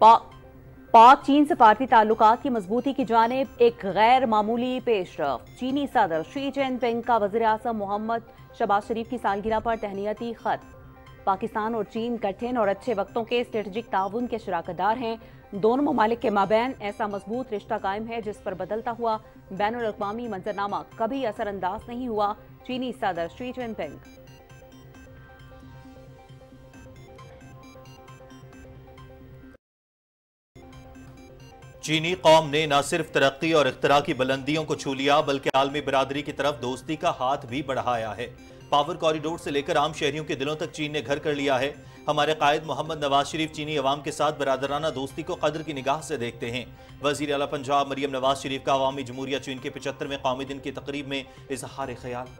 पाक चीन सफारती ताल्लुकात की मजबूती की जानिब एक गैर मामूली पेशरफ। चीनी सदर शी जिनपिंग का वज़ीर आज़म मोहम्मद शहबाज शरीफ की सालगिरह पर तहनीती खत। पाकिस्तान और चीन कठिन और अच्छे वक्तों के स्ट्रेटेजिक ताउन के शराकतदार हैं। दोनों ममालिक के माबैन ऐसा मजबूत रिश्ता कायम है जिस पर बदलता हुआ बैनुल अक़वामी मंजरनामा कभी असरअंदाज नहीं हुआ। चीनी सदर शी जिनपिंग। चीनी कौम ने न सिर्फ तरक्की और इख्तरा की बुलंदियों को छू लिया बल्कि आलमी बिरादरी की तरफ दोस्ती का हाथ भी बढ़ाया है। पावर कॉरिडोर से लेकर आम शहरियों के दिलों तक चीन ने घर कर लिया है। हमारे कायद मोहम्मद नवाज शरीफ चीनी अवाम के साथ बरादराना दोस्ती को कदर की निगाह से देखते हैं। वजीर आला पंजाब मरियम नवाज शरीफ का अवामी जमहूरिया चीन के 75वें कौमी दिन की तकरीब में इजहार ख्याल।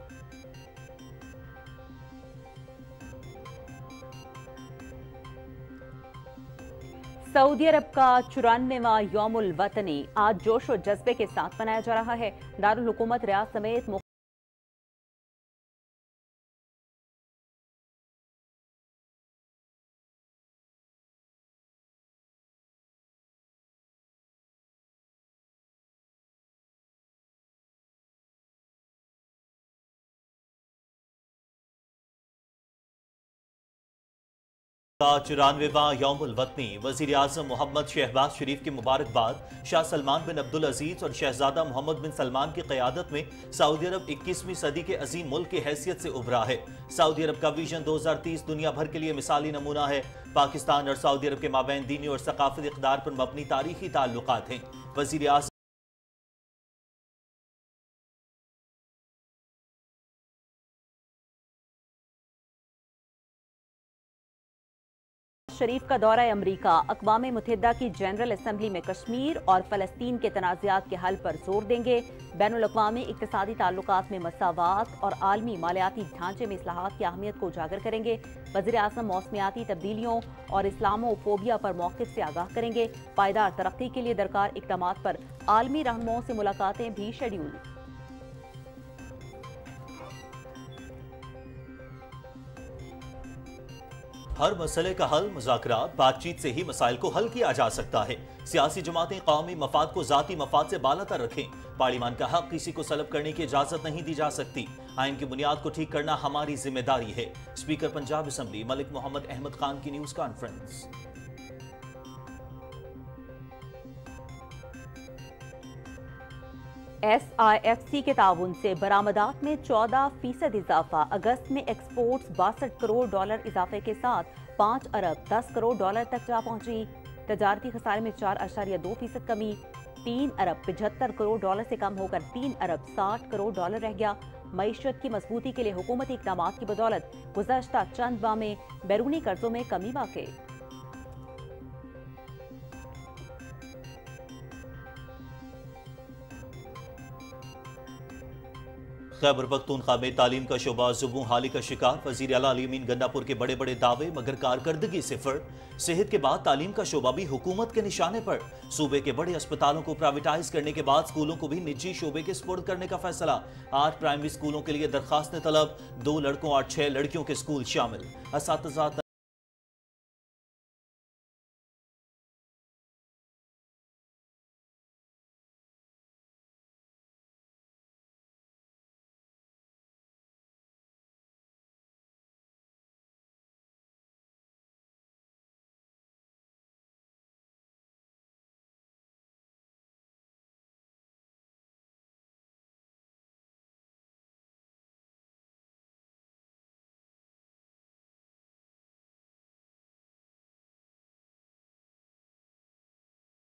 सऊदी अरब का 94वां यौमुल वतनी आज जोश और जज्बे के साथ मनाया जा रहा है। दारुल हुकूमत रियाद समेत का 94वां यौमुल वतनी वजीर आज़म मोहम्मद शहबाज शरीफ की मुबारकबाद। शाह सलमान बिन अब्दुल अजीज और शहजादा मोहम्मद बिन सलमान की क़यादत में सऊदी अरब 21वीं सदी के अजीम मुल्क की हैसियत से उभरा है। सऊदी अरब का विजन 2030 दुनिया भर के लिए मिसाली नमूना है। पाकिस्तान और सऊदी अरब के माबैन दीनी और सकाफती इक़दार पर मबनी तारीखी ताल्लुकात हैं। वजीर आज़म शरीफ का दौरा अमरीका अक़वाम मुत्तहिदा की जनरल असम्बली में कश्मीर और फ़लस्तीन के तनाज़ात के हल पर जोर देंगे। बैनुल अक़वामी इक़्तिसादी ताल्लुकात में मसावात और आलमी मालियाती ढांचे में इस्लाहात की अहमियत को उजागर करेंगे। वज़ीर आज़म मौसमियाती तब्दीलियों और इस्लामोफोबिया पर मौक़िफ़ से आगाह करेंगे। पायदार तरक्की के लिए दरकार इक़दामात पर आलमी रहनुमाओं से मुलाकातें भी शेड्यूल। हर मसले का हल मुज़ाकरात बातचीत से ही मसाइल को हल किया जा सकता है। सियासी जमातें कौमी मफाद को ज़ाती मफाद से बालातर रखें। पार्लिमान का हक किसी को सलब करने की इजाज़त नहीं दी जा सकती। आइन की बुनियाद को ठीक करना हमारी जिम्मेदारी है। स्पीकर पंजाब असम्बली मलिक मोहम्मद अहमद खान की न्यूज़ कॉन्फ्रेंस। SIFC के ताउन से बरामदात में 14% इजाफा। अगस्त में एक्सपोर्ट्स $62 करोड़ इजाफे के साथ 5 अरब 10 करोड़ डॉलर तक जा पहुंची। तजारती खसारे में 4.2% कमी। 3 अरब 75 करोड़ डॉलर से कम होकर 3 अरब 60 करोड़ डॉलर रह गया। मईशत की मजबूती के लिए हुकूमती इक़दामात की बदौलत गुज़श्ता चंद माह में बैरूनी कर्जों में कमी वाक़ई। खैबर पख्तूनख्वा में तालीम का शोबा जुबों हाली का शिकार। वज़ीर आला अली अमीन गंडापुर के बड़े बड़े दावे मगर कारकर्दगी सिफर। सेहत के बाद तालीम का शोबा भी हुकूमत के निशाने पर। सूबे के बड़े अस्पतालों को प्राइवेटाइज करने के बाद स्कूलों को भी निजी शोबे के स्पुर्द करने का फैसला। 8 प्राइमरी स्कूलों के लिए दरखास्तें तलब। 2 लड़कों और 6 लड़कियों के स्कूल शामिल। असातिज़ा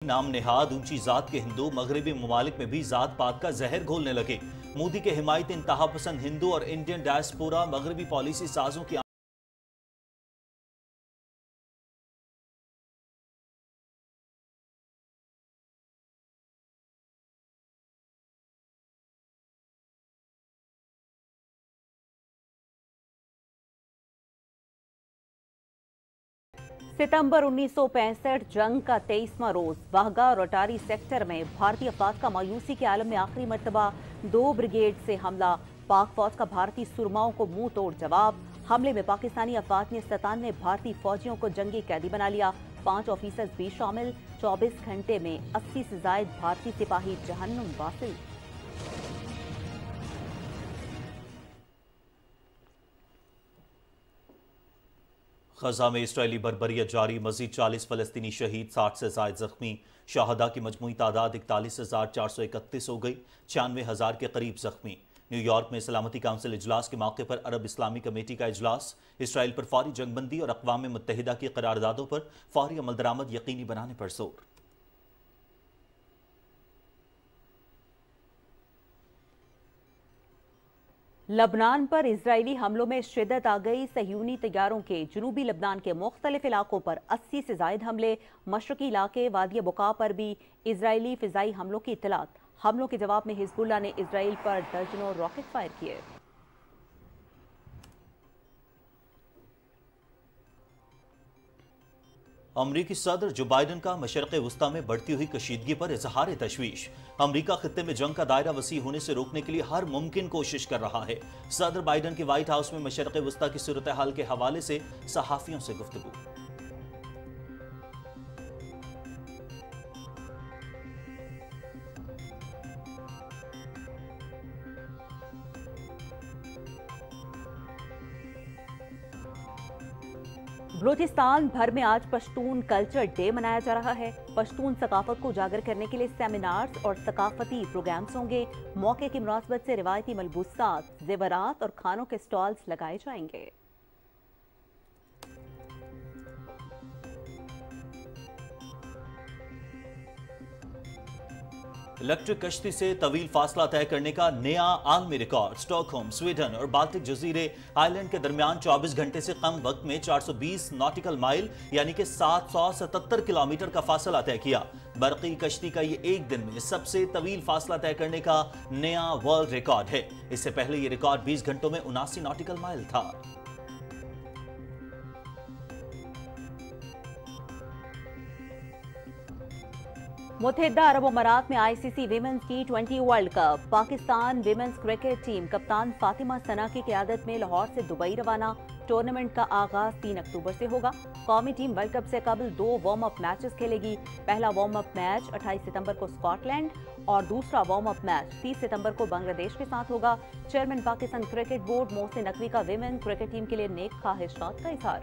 नाम नेहाद ऊंची जात के हिंदू मगरबी ममालिक में भी जात पात का जहर घोलने लगे। मोदी के हिमायत इंतहा पसंद हिंदू और इंडियन डायस्पोरा मगरबी पॉलिसी साजों की सितंबर 1965 जंग का 23वां रोज वाहगा और अटारी सेक्टर में भारतीय अफवाज का मायूसी के आलम में आखिरी मरतबा 2 ब्रिगेड से हमला। पाक फौज का भारतीय सुरमाओं को मुंह तोड़ जवाब। हमले में पाकिस्तानी अफवाज ने 97 भारतीय फौजियों को जंगी कैदी बना लिया। 5 ऑफिसर्स भी शामिल। 24 घंटे में 80 से जायद भारतीय सिपाही जहन्नुम वासिल। गजा में इसराइली बर्बरियत जारी, मजीद 40 फलस्तीनी शहीद, 60 से जायद जख्मी। शहादा की मजमूई तादाद 41,431 हो गई, 96,000 के करीब जख्मी। न्यूयॉर्क में सलामती काउंसिल इजलास के मौके पर अरब इस्लामी कमेटी का इजलास, इसराइल पर फौरी जंगबंदी और अक़वाम मुत्तहिदा की करारदादों पर फौरी अमल दरामद यकीनी बनाने पर जोर। लबनान पर इजरायली हमलों में शिद्दत आ गई। सहयूनी तैयारों के जनूबी लबनान के मुख्तलिफ इलाकों पर 80 से जायद हमले। मशरकी इलाके वादी बुका पर भी इजरायली फिजाई हमलों की इत्तलात। हमलों के जवाब में हिजबुल्लाह ने इजराइल पर दर्जनों रॉकेट फायर किए। अमरीकी सदर जो बाइडन का मशरक़ वस्ता में बढ़ती हुई कशीदगी पर इजहार तशवीश। अमरीका खित्ते में जंग का दायरा वसी होने से रोकने के लिए हर मुमकिन कोशिश कर रहा है। सदर बाइडन की व्हाइट हाउस में मशरक़ वस्ता की सूरत हाल के हवाले से सहाफ़ियों से गुफ्तगू। बलूचिस्तान भर में आज पश्तून कल्चर डे मनाया जा रहा है। पश्तून सकाफत को उजागर करने के लिए सेमिनार्स और सकाफती प्रोग्राम्स होंगे। मौके की मुनासबत से रिवायती मलबूसात, जेवरात और खानों के स्टॉल्स लगाए जाएंगे। इलेक्ट्रिक कश्ती से तवील फासला तय करने का नया आलमी रिकॉर्ड। स्टॉकहोम, स्वीडन और बाल्टिक जजीरे आइलैंड के दरमियान 24 घंटे से कम वक्त में 420 नॉटिकल माइल यानी कि 777 किलोमीटर का फासला तय किया। बरकी कश्ती का ये एक दिन में सबसे तवील फासला तय करने का नया वर्ल्ड रिकॉर्ड है। इससे पहले ये रिकॉर्ड 20 घंटों में 79 नॉटिकल माइल था। मुत्तहिदा अरब अमारात में ICC women's T20 world cup. Pakistan women's cricket team कप्तान फातिमा सना की क़यादत में लाहौर से दुबई रवाना। टूर्नामेंट का आगाज 3 अक्टूबर से होगा। कौमी टीम वर्ल्ड कप से कबल 2 वार्म अप मैचेस खेलेगी। पहला वार्म अप मैच 28 सितंबर को स्कॉटलैंड और दूसरा वार्म अप मैच 30 सितंबर को बांग्लादेश के साथ होगा। Chairman Pakistan cricket board Mohsin Naqvi का विमेन क्रिकेट टीम के लिए नेक ख्वाहिशात का इजहार।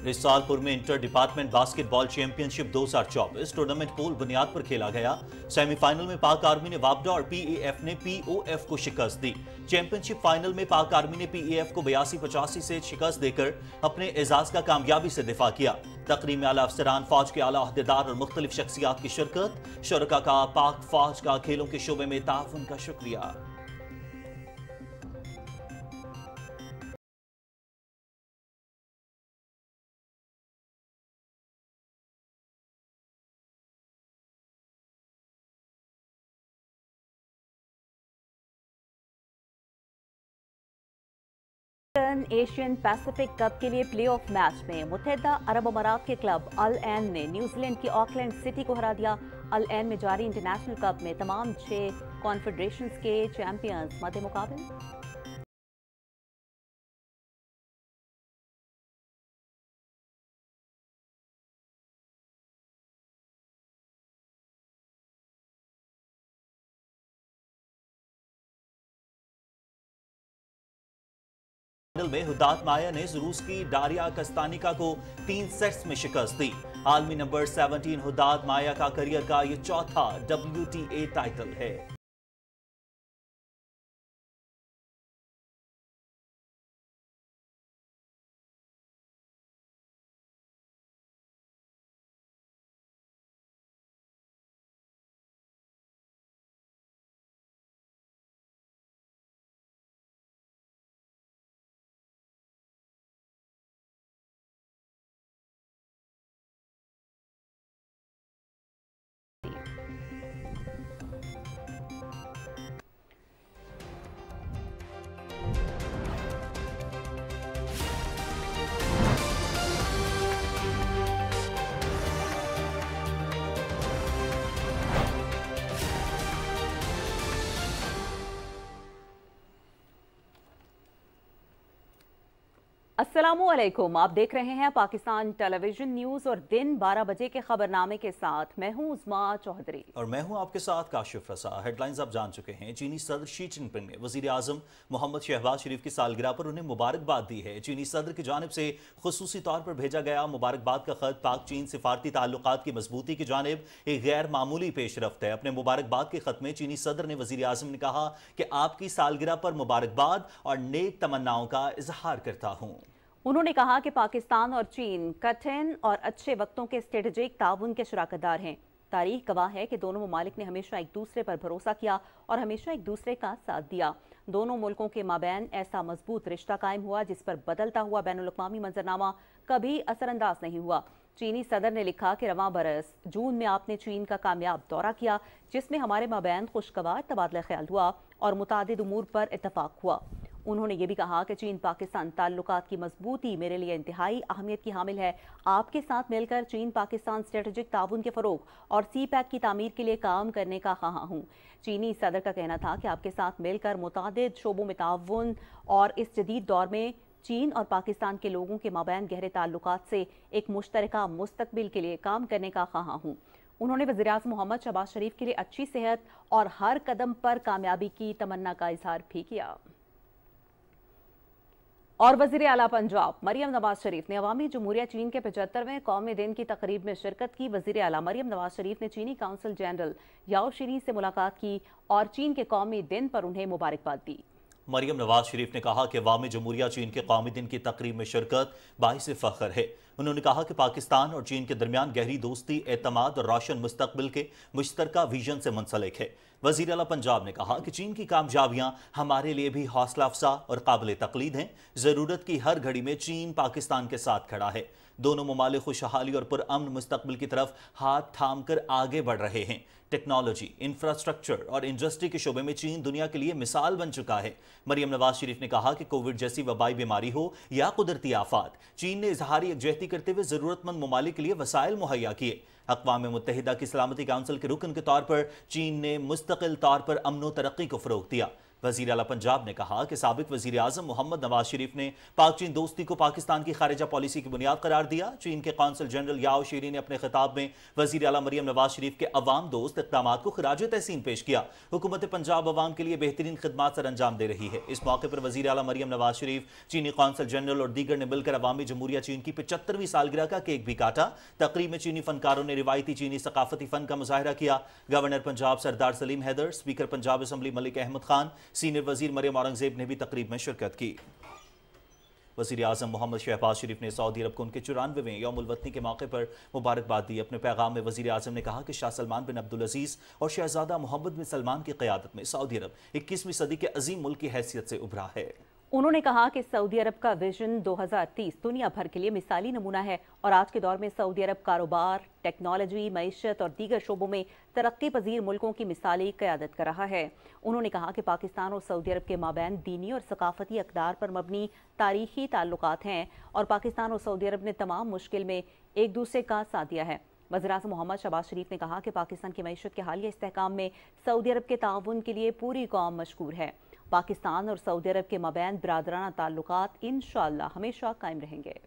रिसालपुर में inter department basketball championship 2024 tournament pool बुनियाद पर खेला गया। सेमीफाइनल में पाक आर्मी ने वापडा और पीएएफ ने पीओएफ को शिकस्त दी। चैंपियनशिप फाइनल में पाक आर्मी ने पीएएफ को 82-85 से शिकस्त देकर अपने एजाज का कामयाबी से दिफा किया। तकरीब में आला अफसरान, फौज के आला अहदेदार और मुख्तलिफ शख्सियात की शिरकत। शुरका का पाक फौज का खेलों के शोबे में ताउन का शुक्रिया। एशियन पैसिफिक कप के लिए प्लेऑफ मैच में मुत्तहिदा अरब अमारात के क्लब अल ऐन ने न्यूजीलैंड की ऑकलैंड सिटी को हरा दिया। अल ऐन में जारी इंटरनेशनल कप में तमाम 6 कॉन्फेडरेशंस के चैंपियंस मद्दे मुकाबिल। में हुदात माया ने रूस की डारिया कस्तानिका को 3 सेट्स में शिकस्त दी। आलमी नंबर 17 हुदात माया का करियर का यह चौथा WTA टाइटल है। अस्सलामुअलैकुम, आप देख रहे हैं पाकिस्तान टेलीविजन न्यूज और दिन 12 बजे के खबरनामे के साथ मैं हूं उस्मा चौधरी और मैं हूं आपके साथ काशिफ रसा। हेडलाइंस आप जान चुके हैं। चीनी सदर शी जिनपिंग ने वजीर आजम मोहम्मद शहबाज शरीफ की सालगिरह पर उन्हें मुबारकबाद दी है। चीनी सदर की जानिब से खुसूसी तौर पर भेजा गया मुबारकबाद का खत पाक चीन सिफारती ताल्लुकात की मजबूती की जानिब एक गैर मामूली पेशरफ्त है। अपने मुबारकबाद के खत में चीनी सदर ने वजीर आजम ने कहा कि आपकी सालगिरह पर मुबारकबाद और नेक तमन्नाओं का इजहार करता हूं। उन्होंने कहा कि पाकिस्तान और चीन कठिन और अच्छे वक्तों के स्ट्रेटेजिक ताउन के शराकतदार हैं। तारीख गवाह है कि दोनों ममालिक ने हमेशा एक दूसरे पर भरोसा किया और हमेशा एक दूसरे का साथ दिया। दोनों मुल्कों के माबैन ऐसा मजबूत रिश्ता कायम हुआ जिस पर बदलता हुआ बैनुल-अक़वामी मंजरनामा कभी असरअंदाज नहीं हुआ। चीनी सदर ने लिखा कि रवां बरस जून में आपने चीन का कामयाब दौरा किया जिसमें हमारे माबैन खुशगवार तबादला ख्याल हुआ और मुतादिद उमूर पर इत्तफाक हुआ। उन्होंने ये भी कहा कि चीन पाकिस्तान ताल्लुकात की मजबूती मेरे लिए इंतहाई अहमियत की हामिल है। आपके साथ मिलकर चीन पाकिस्तान स्ट्रेटेजिक ताउन के फरोग और सी पैक की तामीर के लिए काम करने का ख्वाह हूँ। चीनी सदर का कहना था कि आपके साथ मिलकर मुतादिद शोबों में ताउन और इस जदीद दौर में चीन और पाकिस्तान के लोगों के माबैन गहरे ताल्लुकात से एक मुश्तरका मुस्तकबिल के लिए काम करने का ख्वाह हूँ। उन्होंने वज़ीर-ए-आज़म मोहम्मद शहबाज शरीफ के लिए अच्छी सेहत और हर कदम पर कामयाबी की तमन्ना का इजहार भी किया। और वज़ीर आला पंजाब मरियम नवाज शरीफ ने अवामी जमहूरिया चीन के 75वें कौमी दिन की तकरीब में शिरकत की। वज़ीर आला मरियम नवाज शरीफ ने चीनी काउंसिल जनरल याओ शीरी से मुलाकात की और चीन के कौमी दिन पर उन्हें मुबारकबाद दी। मरियम नवाज शरीफ ने कहा कि अवामी जमहूरिया चीन के कौमी दिन की तकरीब में शिरकत बाइस फख्र है। उन्होंने कहा कि पाकिस्तान और चीन के दरमियान गहरी दोस्ती, एतमाद और रोशन मुस्तकबिल के मुश्तरका विजन से मुंसलिक है। वज़ीर आला पंजाब ने कहा कि चीन की कामयाबियां हमारे लिए भी हौसला अफजा और काबिल तकलीद हैं। ज़रूरत की हर घड़ी में चीन पाकिस्तान के साथ खड़ा है। दोनों ममालिक खुशहाली और पुरअमन मुस्तकबिल की तरफ हाथ थाम कर आगे बढ़ रहे हैं। टेक्नोलॉजी, इंफ्रास्ट्रक्चर और इंडस्ट्री के शोबे में चीन दुनिया के लिए मिसाल बन चुका है। मरियम नवाज शरीफ ने कहा कि कोविड जैसी वबाई बीमारी हो या कुदरती आफात, चीन ने इजहारी यकजहती करते हुए जरूरतमंद ममालिक के लिए वसाइल मुहैया किए। अक़वाम मुत्तहिदा की सलामती काउंसिल के रुकन के तौर पर चीन ने मुस्तकिल तौर पर अमन व तरक्की को फ़रोग़ दिया। वज़ीर आला पंजाब ने कहा कि साबिक़ वज़ीर आज़म मोहम्मद नवाज शरीफ ने पाक चीन दोस्ती को पाकिस्तान की खारिजा पॉलिसी की बुनियाद करार दिया। चीन के कौंसल जनरल याओ शीरी ने अपने खिताब में वज़ीर आला मरियम नवाज शरीफ के अवाम दोस्त इक़दामात को खिराज तहसीन पेश किया। हुकूमत पंजाब अवाम के लिए बेहतरीन खिदमात सर अंजाम दे रही है। इस मौके पर वज़ीर आला मरियम नवाज शरीफ, चीनी कौंसल जनरल और दीगर ने मिलकर अवामी जमहूरिया चीन की 75वीं सालगिरह का केक भी काटा। तकरीब में चीनी फनकारों ने रिवायती चीनी सकाफती फ़न का मुजाहरा किया। Governor Punjab Sardar Salim Haider, speaker Punjab assembly Malik Ahmad Khan, senior वज़ीर मरियम औरंगजेब ने भी तकरीब में शिरकत की। वज़ीर आज़म मोहम्मद शहबाज शरीफ ने सऊदी अरब को उनके 94वें यौमुल वतनी के मौके पर मुबारकबाद दी। अपने पैगाम में वज़ीर आज़म ने कहा कि शाह सलमान बिन अब्दुल अजीज़ और शहज़ादा मोहम्मद बिन सलमान की क़यादत में सऊदी अरब 21वीं सदी के अजीम मुल्क की हैसियत से उभरा है। उन्होंने कहा कि सऊदी अरब का विजन 2030 दुनिया भर के लिए मिसाली नमूना है और आज के दौर में सऊदी अरब कारोबार, टेक्नोलॉजी, मईशत और दीगर शोबों में तरक्की पजीर मुल्कों की मिसाली क़यादत कर रहा है। उन्होंने कहा कि पाकिस्तान और सऊदी अरब के माबैन दीनी और सकाफती अक़दार पर मबनी तारीखी ताल्लुकात हैं और पाकिस्तान और सऊदी अरब ने तमाम मुश्किल में एक दूसरे का साथ दिया है। वज़ीर-ए-आज़म मोहम्मद शहबाज शरीफ ने कहा कि पाकिस्तान की मईशत के हालिया इस्तेहकाम में सऊदी अरब के ताउन के लिए पूरी कौम मशकूर है। पाकिस्तान और सऊदी अरब के माबैन बिरादराना ताल्लुकात इंशाअल्लाह हमेशा कायम रहेंगे।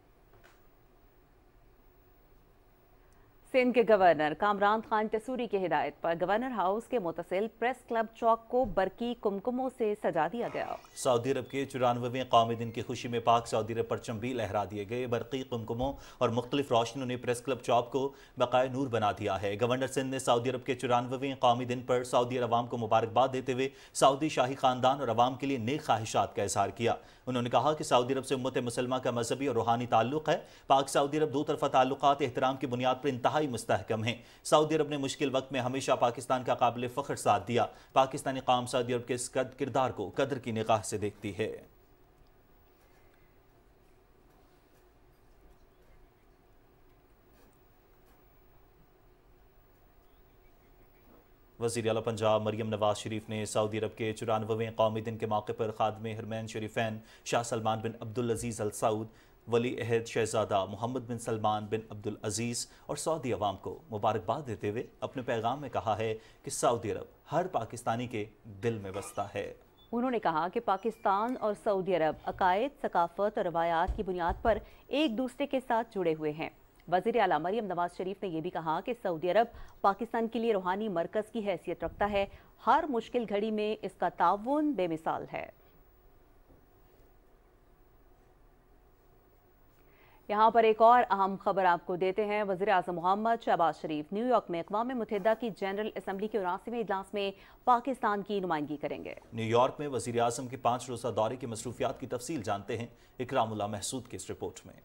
सिंध के गवर्नर कामरान खान तसूरी की हिदायत पर गवर्नर हाउस के मुतसिल प्रेस क्लब चौक को बरकी कुमकुमों से सजा दिया गया। सऊदी अरब के 94वें कौमी दिन की खुशी में पाक सऊदी अरब परचम भी लहरा दिए गए। बरकी कुमकुमों और मुख्तलिफ रोशनियों ने प्रेस क्लब चौक को बकाए नूर बना दिया है। गवर्नर सिंध ने सऊदी अरब के 94वें कौमी दिन पर सऊदी अवाम को मुबारकबाद देते हुए सऊदी शाही खानदान और अवाम के लिए नेक ख्वाहिशात का इजहार किया। उन्होंने कहा कि सऊदी अरब से उम्मत मुसलमा का मजहबी और रूहानी ताल्लुक है। पाक सऊदी अरब दो तरफा ताल्लुकात एहतराम की बुनियाद पर इंतहाई मुस्तहकम है। सऊदी अरब ने मुश्किल वक्त में हमेशा पाकिस्तान का काबिल फख्र साथ दिया। पाकिस्तानी कौम सऊदी अरब के इस किरदार को कदर की निगाह से देखती है। वज़ीर आला पंजाब मरियम नवाज शरीफ ने सऊदी अरब के 94वें कौमी दिन के मौके पर खादमे हरमैन शरीफैन शाह सलमान बिन अब्दुल अजीज़ अल सऊद, वली अहद शहजादा मोहम्मद बिन सलमान बिन अब्दुल अजीज़ और सऊदी अवाम को मुबारकबाद देते हुए अपने पैगाम में कहा है कि सऊदी अरब हर पाकिस्तानी के दिल में बसता है। उन्होंने कहा कि पाकिस्तान और सऊदी अरब अकायद, सकाफत और रवायात की बुनियाद पर एक दूसरे के साथ जुड़े हुए हैं। वज़ीर आला मरियम नवाज शरीफ ने यह भी कहा कि सऊदी अरब पाकिस्तान के लिए रूहानी मरकज़ की हैसियत रखता है। हर मुश्किल घड़ी में इसका ताउन बेमिसाल है। यहाँ पर एक और अहम खबर आपको देते हैं। वज़ीर आज़म मोहम्मद शहबाज शरीफ न्यूयॉर्क में अक़वाम मुत्तहिदा की जनरल असम्बली के 79वें इजलास में पाकिस्तान की नुमाइंदगी करेंगे। न्यूयॉर्क में वज़ीर आज़म के 5 रोज़ा दौरे की मसरूफियात की तफसील जानते हैं इकरामुल्लाह महसूद की इस रिपोर्ट में।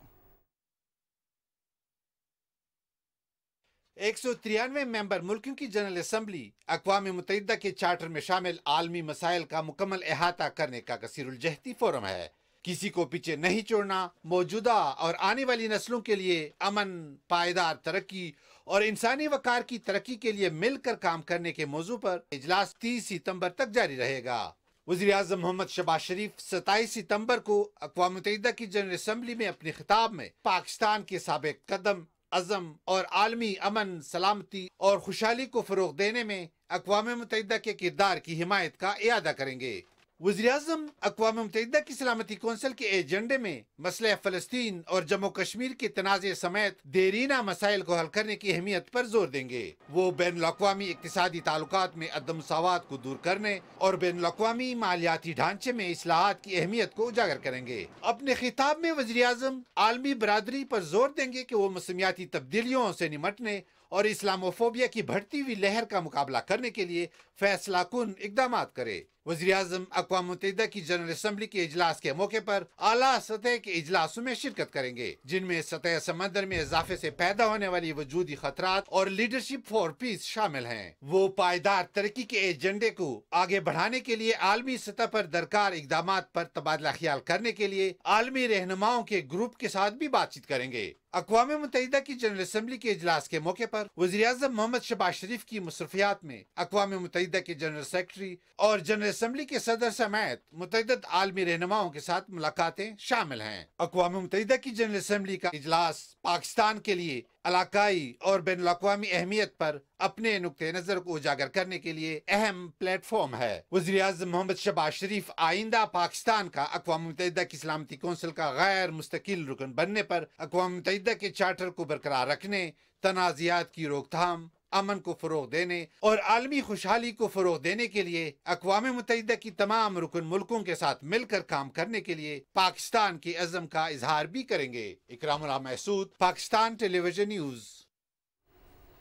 193 मेंबर मुल्कों की जनरल असम्बली अक़वाम मुत्तहिदा के चार्टर में शामिल आलमी मसाइल का मुकम्मल अहाता करने का कसीरुल-जहती फोरम है। किसी को पीछे नहीं छोड़ना, मौजूदा और आने वाली नस्लों के लिए अमन, पायदार तरक्की और इंसानी वकार की तरक्की के लिए मिलकर काम करने के मौजू पर इजलास 30 सितंबर तक जारी रहेगा। वज़ीर आज़म मोहम्मद शहबाज शरीफ 27 सितंबर को अक़वाम मुत्तहिदा की जनरल असम्बली में अपने खिताब में पाकिस्तान के साबिक कदम, अज़म और आलमी अमन, सलामती और खुशहाली को फ़रोग़ देने में अक़वाम मुत्तहिदा के किरदार की हिमायत का इयादा करेंगे। वज़ीर आज़म अक़वाम मुत्तहिदा की सलामती कौंसिल के एजेंडे में मसले फ़लस्तीन और जम्मू कश्मीर के तनाज़े समेत देरीना मसाइल को हल करने की अहमियत पर जोर देंगे। वो बैनुल-अक़वामी इक़्तिसादी ताल्लुकात में अदम मसावात को दूर करने और बैनुल-अक़वामी मालियाती ढांचे में इस्लाहात की अहमियत को उजागर करेंगे। अपने खिताब में वज़ीर आज़म आलमी बरादरी पर जोर देंगे कि वो मौसमियाती तब्दीलियों से निमटने और इस्लामोफोबिया की बढ़ती हुई लहर का मुकाबला करने के लिए फैसला कुन इक़दाम करे। वज़ीर आज़म अक़वाम मुत्तहिदा की जनरल असम्बली के इजलास के मौके पर आला सतह के इजलासों में शिरकत करेंगे, जिनमें सतह समंदर में इजाफे से पैदा होने वाली वजूदी खतरात और लीडरशिप फॉर पीस शामिल हैं। वो पायदार तरक्की के एजेंडे को आगे बढ़ाने के लिए आलमी सतह पर दरकार इक़दामात पर तबादला ख्याल करने के लिए आलमी रहनुमाओं के ग्रुप के साथ भी बातचीत करेंगे। अक़वाम मुत्तहिदा की जनरल असम्बली के इजलास के मौके पर वज़ीर आज़म मोहम्मद शहबाज शरीफ की मसरूफियात में अक़वाम मुत्तहिदा के जनरल सेक्रेटरी और जनरल असम्बली के सदर समेत मुतअद्दिद आलमी रहनुमाओं के साथ मुलाकातें शामिल हैं। अक़वाम मुत्तहिदा की जनरल असम्बली का इजलास पाकिस्तान के लिए इलाकाई और बैनुल-अक़वामी अहमियत पर अपने नुक्ते नजर को उजागर करने के लिए अहम प्लेटफॉर्म है। वज़ीर आज़म मोहम्मद शहबाज शरीफ आइंदा पाकिस्तान का अक़वाम मुत्तहिदा की सलामती कौंसिल का गैर मुस्तकिल रुकन बनने पर अक़वाम मुत्तहिदा के चार्टर को बरकरार रखने, तनाज़ियात की रोकथाम, अमन को फ़रोग़ देने और आलमी खुशहाली को फ़रोग़ देने के लिए अक़वाम मुत्तहिदा की तमाम रुकन मुल्कों के साथ मिलकर काम करने के लिए पाकिस्तान के अज़म का इजहार भी करेंगे। Ikramullah Mehsud, Pakistan television news.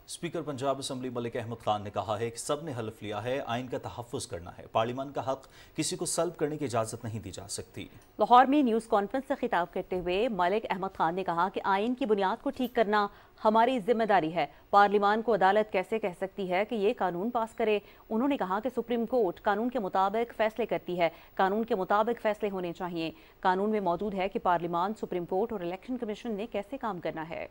Speaker Punjab assembly Malik Ahmad Khan ने कहा है कि सब ने हल्फ लिया है, आइन का तहफ़्फ़ुज़ करना है, पार्लियामान का हक किसी को सल्ब करने की इजाज़त नहीं दी जा सकती। लाहौर में न्यूज़ कॉन्फ्रेंस से खिताब करते हुए मलिक अहमद खान ने कहा कि आइन की बुनियाद को ठीक करना हमारी जिम्मेदारी है। पार्लियामान को अदालत कैसे कह सकती है कि ये कानून पास करे। उन्होंने कहा कि सुप्रीम कोर्ट कानून के मुताबिक फैसले करती है, कानून के मुताबिक फैसले होने चाहिए। कानून में मौजूद है कि पार्लियामान, सुप्रीम कोर्ट और इलेक्शन कमीशन ने कैसे काम करना है।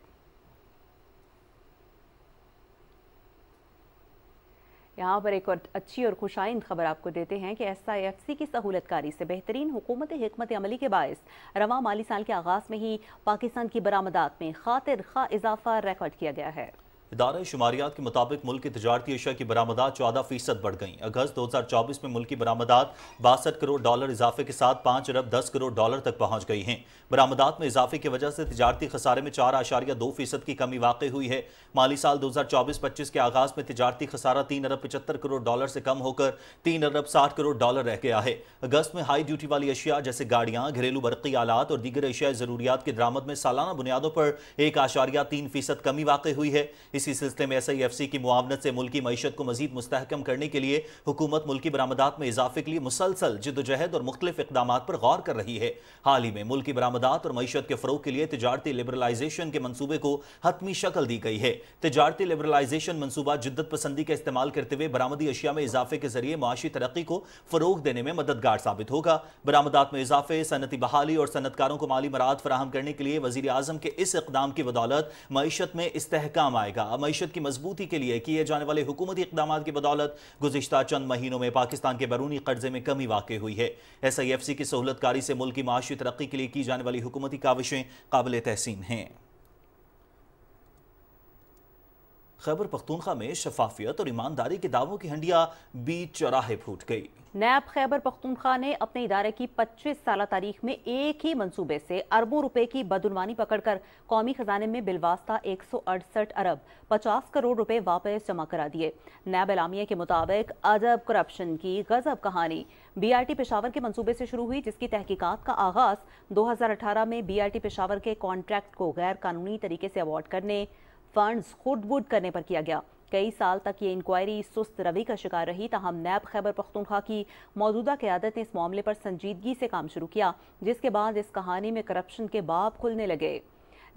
यहाँ पर एक और अच्छी और खुशाइंद खबर आपको देते हैं कि SIFC की सहूलतकारी से बेहतरीन हुकूमत हिकमत अमली के बायस रवां माली साल के आगाज़ में ही पाकिस्तान की बरामदात में खातिर खा इजाफा रिकॉर्ड किया गया है। इदारा शुमारियात के मुताबिक मुल्क की तजारती अशिया की बरामदात 14% बढ़ गई। अगस्त 2024 में मुल्क की बरामदात 62 करोड़ डॉलर इजाफे के साथ 5 अरब 10 करोड़ डॉलर तक पहुंच गई हैं। बरामदात में इजाफे की वजह से तजारती खसारे में 4.2% की कमी वाक़ई हुई है। माली साल 2024-25 के आगाज में तजारती खसारा 3 अरब 75 करोड़ डॉलर से कम होकर 3 अरब 60 करोड़ डॉलर रह गया है। अगस्त में हाई ड्यूटी वाली अशिया जैसे गाड़ियां, घरेलू बरक़ी आलात और दीगर अशिया ज़रूरियात की दरामद में सालाना बुनियादों पर 1.3% कमी वाक़ई हुई है। इसी सिलसिले में SIFC की मुआवनत से मुल्की मईशत को मजीद मुस्तहकम करने के लिए हुकूमत मुल्की बरामदात में इजाफे के लिए मुसलसल जिद्दोजहद और मुख्तलिफ इक़दामात पर गौर कर रही है। हाल ही में मुल्की बरामदात और मईशत के फ़रोग़ के लिए तजारती लिबरलाइजेशन के मनसूबे को हतमी शक्ल दी गई है। तजारती लिबरलाइजेशन मनसूबा जिद्दत पसंदी का इस्तेमाल करते हुए बरामदी अशिया में इजाफे के जरिए माशी तरक्की को फ़रोग़ देने में मददगार साबित होगा। बरामदात में इजाफे, सनती बहाली और सनतकारों को माली मराद फराहम करने के लिए वज़ीर आज़म के इस इक़दाम की बदौलत मईशत में इस्तेहकाम आएगा। मईशत की मजबूती के लिए किए जाने वाले हुकूमती इक़दामात की बदौलत गुज़िश्ता चंद महीनों में पाकिस्तान के बैरूनी कर्जे में कमी वाक़ई हुई है। SIFC की सहूलतकारी से मुल्क की माशी तरक्की के लिए की जाने वाली हुकूमती काविशें काबिल तहसीन हैं। खैबर पख्तूनख्वा में शफाफियत और ईमानदारी के दावों की हंडिया बीच चौराहे फूट गई। नैब खैबर पख्तूनख्वा ने अपने इदारे की 25 साल तारीख में एक ही मंसूबे से अरबों रुपए की बदउनवानी पकड़कर कौमी खजाने में बिलवास्ता 168 अरब 50 करोड़ रुपए वापस जमा करा दिए। नैब एलामिया के मुताबिक अदब करप्शन की गजब कहानी BRT पेशावर के मंसूबे से शुरू हुई, जिसकी तहकीकात का आगाज 2018 में BRT पेशावर के कॉन्ट्रैक्ट को गैर कानूनी तरीके से अवॉर्ड करने, फंड्स खुर्द-बुर्द करने पर किया गया। कई साल तक ये इंक्वायरी सुस्त रवि का शिकार रही, ताहम नैब खैबर पख्तूनख्वा की मौजूदा क़यादत ने इस मामले पर संजीदगी से काम शुरू किया, जिसके बाद इस कहानी में करप्शन के बाब खुलने लगे।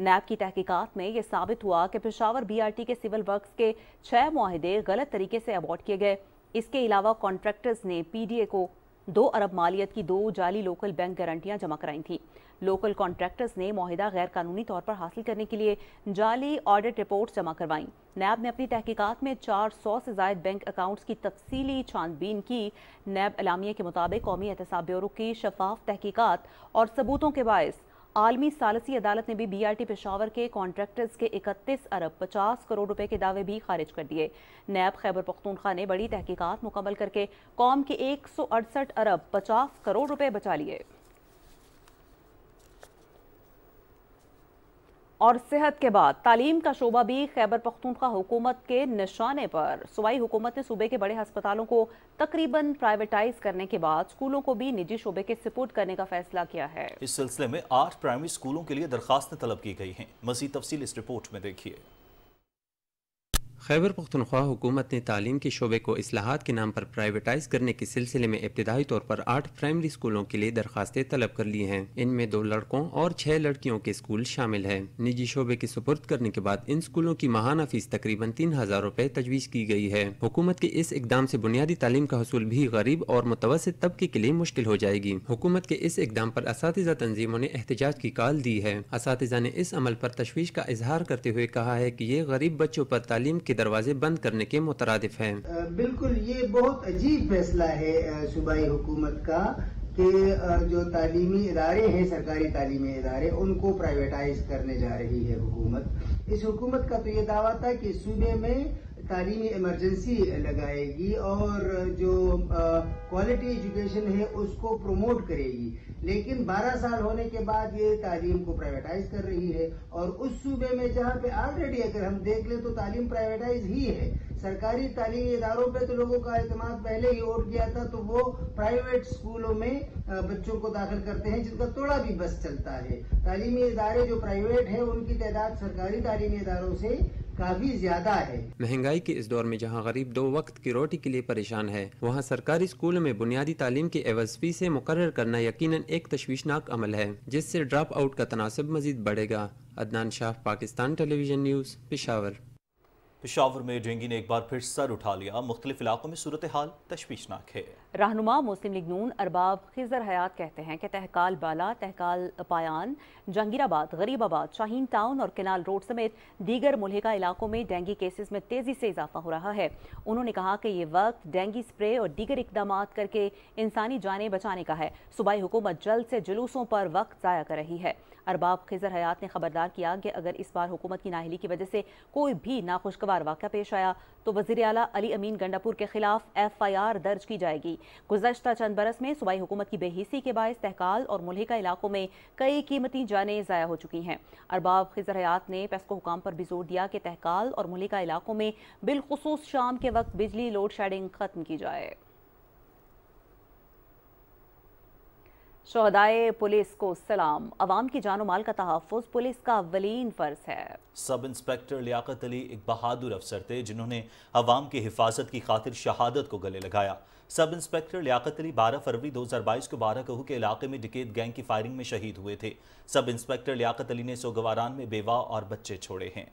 नैब की तहकीकात में यह साबित हुआ कि पेशावर BRT के सिविल वर्क्स के 6 मुआहिदे गलत तरीके से अवॉर्ड किए गए। इसके अलावा कॉन्ट्रैक्टर्स ने PDA को 2 अरब मालियत की 2 जाली लोकल बैंक गारंटियां जमा कराई थीं। लोकल कॉन्ट्रैक्टर्स ने मुआहिदा गैर कानूनी तौर पर हासिल करने के लिए जाली ऑडिट रिपोर्ट जमा करवाईं। नैब ने अपनी तहकीकात में 400 से ज़ायद बैंक अकाउंट्स की तफसीली छानबीन की। नैब एलामिया के मुताबिक कौमी एहतसाब ब्यूरो की शफाफ तहकीकात और सबूतों के बायस आलमी सालसी अदालत ने भी BRT पेशावर के कॉन्ट्रैक्टर्स के 31 अरब 50 करोड़ रुपए के दावे भी खारिज कर दिए। नैब खैबर पख्तूनख्वा ने बड़ी तहकीकात मुकम्मल करके कौम के 168 अरब 50 करोड़ रुपए बचा लिए। और सेहत के बाद तालीम का शोबा भी खैबर पख्तूनख्वा हुकूमत के निशाने पर। सूबाई हुकूमत ने सूबे के बड़े अस्पतालों को तकरीबन प्राइवेटाइज करने के बाद स्कूलों को भी निजी शोबे के सुपुर्द करने का फैसला किया है। इस सिलसिले में 8 प्राइमरी स्कूलों के लिए दरखास्तें तलब की गई हैं। मज़ीद तफसील इस रिपोर्ट में देखिए। खैबर पख्तूनख्वा हुकूमत ने तालीम के शोबे को इस्लाहात के नाम पर प्राइवेटाइज करने के सिलसिले में इब्तिदाई तौर पर 8 प्राइमरी स्कूलों के लिए दरखास्तें तलब कर ली हैं। इनमें 2 लड़कों और 6 लड़कियों के स्कूल शामिल हैं। निजी शोबे के सुपुर्द करने के बाद इन स्कूलों की माहाना फीस तकरीबन 3000 रुपए तजवीज़ की गई है। हुकूमत के इस इकदाम से बुनियादी तालीम का हसूल भी गरीब और मुतवस्सित तबके के लिए मुश्किल हो जाएगी। हुकूमत के इस इकदाम पर असातिज़ा तंजीमों ने एहतजाज की कॉल दी है। असातिज़ा ने इस अमल पर तशवीश का इजहार करते हुए कहा है कि ये गरीब बच्चों पर तालीम के दरवाजे बंद करने के मुतरादिफ है। बिल्कुल ये बहुत अजीब फैसला है सूबाई हुकूमत का कि जो तालीमी इदारे हैं, सरकारी तालीमी इदारे, उनको प्राइवेटाइज करने जा रही है हुकूमत। इस हुकूमत का तो ये दावा था कि सूबे में तालीमी इमरजेंसी लगाएगी और जो क्वालिटी एजुकेशन है उसको प्रमोट करेगी, लेकिन 12 साल होने के बाद ये तालीम को प्राइवेटाइज कर रही है। और उस सूबे में जहाँ पे ऑलरेडी अगर हम देख लें तो तालीम प्राइवेटाइज ही है। सरकारी तालीमी इदारों पे तो लोगों का एतमाद पहले ही उठ गया था, तो वो प्राइवेट स्कूलों में बच्चों को दाखिल करते हैं जिनका थोड़ा भी बस चलता है। तालीमी इदारे जो प्राइवेट है उनकी तादाद सरकारी तालीमी इदारों से काफी ज्यादा है। महंगाई के इस दौर में जहां गरीब 2 वक्त की रोटी के लिए परेशान है, वहां सरकारी स्कूलों में बुनियादी तालीम के एवज फीसें मुकर्रर करना यकीनन एक तशवीशनाक अमल है, जिससे ड्रॉप आउट का तनासब मजीद बढ़ेगा। Adnan Shah, Pakistan television news, Peshawar. पेशावर में डेंगू ने एक बार फिर सर उठा लिया। मुख्तलिफ इलाकों में सूरत हाल तशवीशनाक है। रहनुमा मुस्लिम लीग नून अरबाब खिजर हयात कहते हैं कि तहकाल बाला, तहकाल पायान, जहांगीराबाद, गरीबाबाद, शाहीन टाउन और केनाल रोड समेत दीगर मुल्हिका इलाकों में डेंगू केसेस में तेजी से इजाफा हो रहा है। उन्होंने कहा कि ये वक्त डेंगू स्प्रे और दीगर इकदाम करके इंसानी जानें बचाने का है। सूबाई हुकूमत जल्द से जुलूसों पर वक्त ज़ाया कर रही है। अरबाब खिजर हयात ने खबरदार किया कि अगर इस बार हुकूमत की नाहिली की वजह से कोई भी नाखुशगवार वाक़या पेश आया तो वज़ीर आला अली अमीन गंडापुर के खिलाफ FIR दर्ज की जाएगी। गुज़श्ता चंद बरस में सूबाई हुकूमत की बेहिसी के बायस तहकाल और मुल्हिका इलाकों में कई कीमती जानें ज़ाया हो चुकी हैं। अरबाब खिजर हयात ने पेस्को हुकाम पर भी जोर दिया कि तहकाल और मुल्हिका इलाकों में बिलखुसूस शाम के वक्त बिजली लोड शेडिंग खत्म की जाए। शोहदाए पुलिस को सलाम। अवाम की जानो माल का तहफ़्फ़ुज़ पुलिस का अव्वलीन फ़र्ज़ है। सब इंस्पेक्टर लियाकत अली एक बहादुर अफसर थे जिन्होंने अवाम की हिफाजत की खातिर शहादत को गले लगाया। सब इंस्पेक्टर लियाकत अली 12 फरवरी 2022 को बाराकहू के इलाके में डिकेत गैंग की फायरिंग में शहीद हुए थे। सब इंस्पेक्टर लियाकत अली ने सोगवारान में बेवा और बच्चे छोड़े हैं।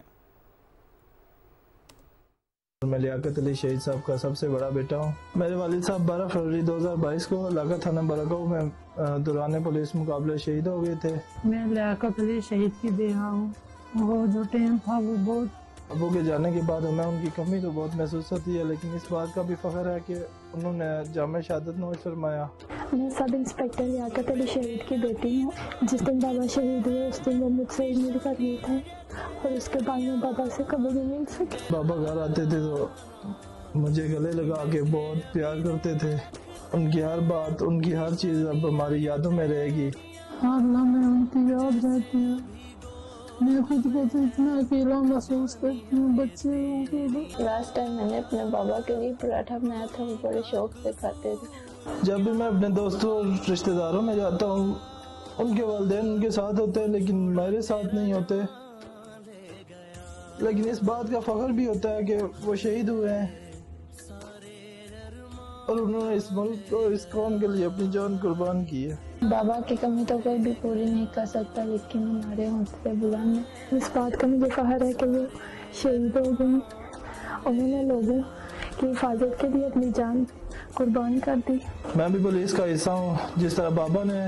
मैं लियाकत अली शहीद साहब का सबसे बड़ा बेटा हूँ। मेरे वालिद साहब 12 फरवरी 2022 को इलाका थाना बाराकहू में दौरान पुलिस मुकाबले शहीद हो गए थे। मैं लियाकत अली शहीद की बेवा हूँ। वो जो टाइम था वो बहुत ابو کے جانے کے بعد ہمیں ان کی کمی تو بہت محسوس ہوتی ہے، لیکن اس بات کا بھی فخر ہے کہ انہوں نے جامع شہادت نوش فرمایا۔ میں سب انسپیکٹر لیاقت علی شہید کی بیٹی ہوں۔ جس دن بابا شہید ہوئے اس دن وہ مجھ سے مل کر گئے تھے اور اس کے بعد میں بابا سے کبھی نہیں مل سکی۔ بابا گھر آتے تھے تو مجھے گلے لگا کے بہت پیار کرتے تھے۔ ان کی ہر بات، ان کی ہر چیز اب ہماری یادوں میں رہے گی۔ ہر لمحے ان کی یاد رہتی ہے۔ میں خود کو تو اتنا اکیلا محسوس کرتی ہوں بچے لوگوں کے۔ لاسٹ ٹائم میں نے اپنے بابا کے لیے پراٹھا بنایا تھا، وہ بڑے شوق سے کھاتے تھے۔ جب بھی میں اپنے دوستوں اور رشتہ داروں میں جاتا ہوں، ان کے والدین ان کے ساتھ ہوتے ہیں لیکن میرے ساتھ نہیں ہوتے، لیکن اس بات کا فخر بھی ہوتا ہے کہ وہ شہید ہوئے ہیں اور انہوں نے اس ملک اور اس قوم کے لیے اپنی جان قربان کی ہے۔ بابا کی کمی تو کوئی بھی پوری نہیں کر سکتا، لیکن ہمارے حوصلے بلند ہیں۔ اس بات کا مجھے فخر ہے کہ وہ شہید ہو گئی، انہوں نے لوگوں کی حفاظت کے لیے اپنی جان قربان کر دی۔ میں بھی پولیس کا حصہ ہوں، جس طرح بابا نے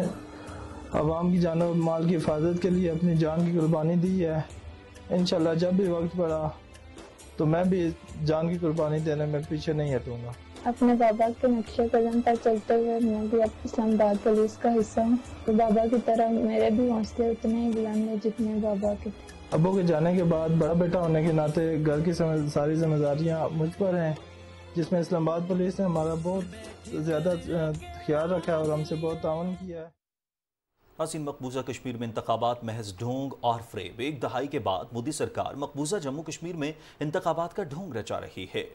عوام کی جان و مال کی حفاظت کے لیے اپنی جان کی قربانی دی ہے، انشاءاللہ جب بھی وقت پڑا تو میں بھی جان کی قربانی دینے میں پیچھے نہیں ہٹوں گا۔ اپنے بابا کے نقشے قدم پر چلتے ہوئے میں بھی اب اسلام آباد پولیس کا حصہ ہوں، تو بابا کی طرح میرے بھی حوصلے اتنے ہی بلند ہیں جتنے بابا کے تھے۔ ابو کے جانے کے بعد بڑا بیٹا ہونے کے ناطے گھر کی ساری ذمہ داریاں مجھ پر ہیں، جس میں اسلام آباد پولیس نے ہمارا بہت زیادہ خیال رکھا اور ہم سے بہت تعاون کیا ہے۔ ناظرین، مقبوضہ کشمیر میں انتخابات محض ڈھونگ اور فریب۔ ایک دہائی کے بعد مودی سرکار مقبوضہ جموں کشمیر میں انتخابات کا ڈھونگ رچا رہی ہے۔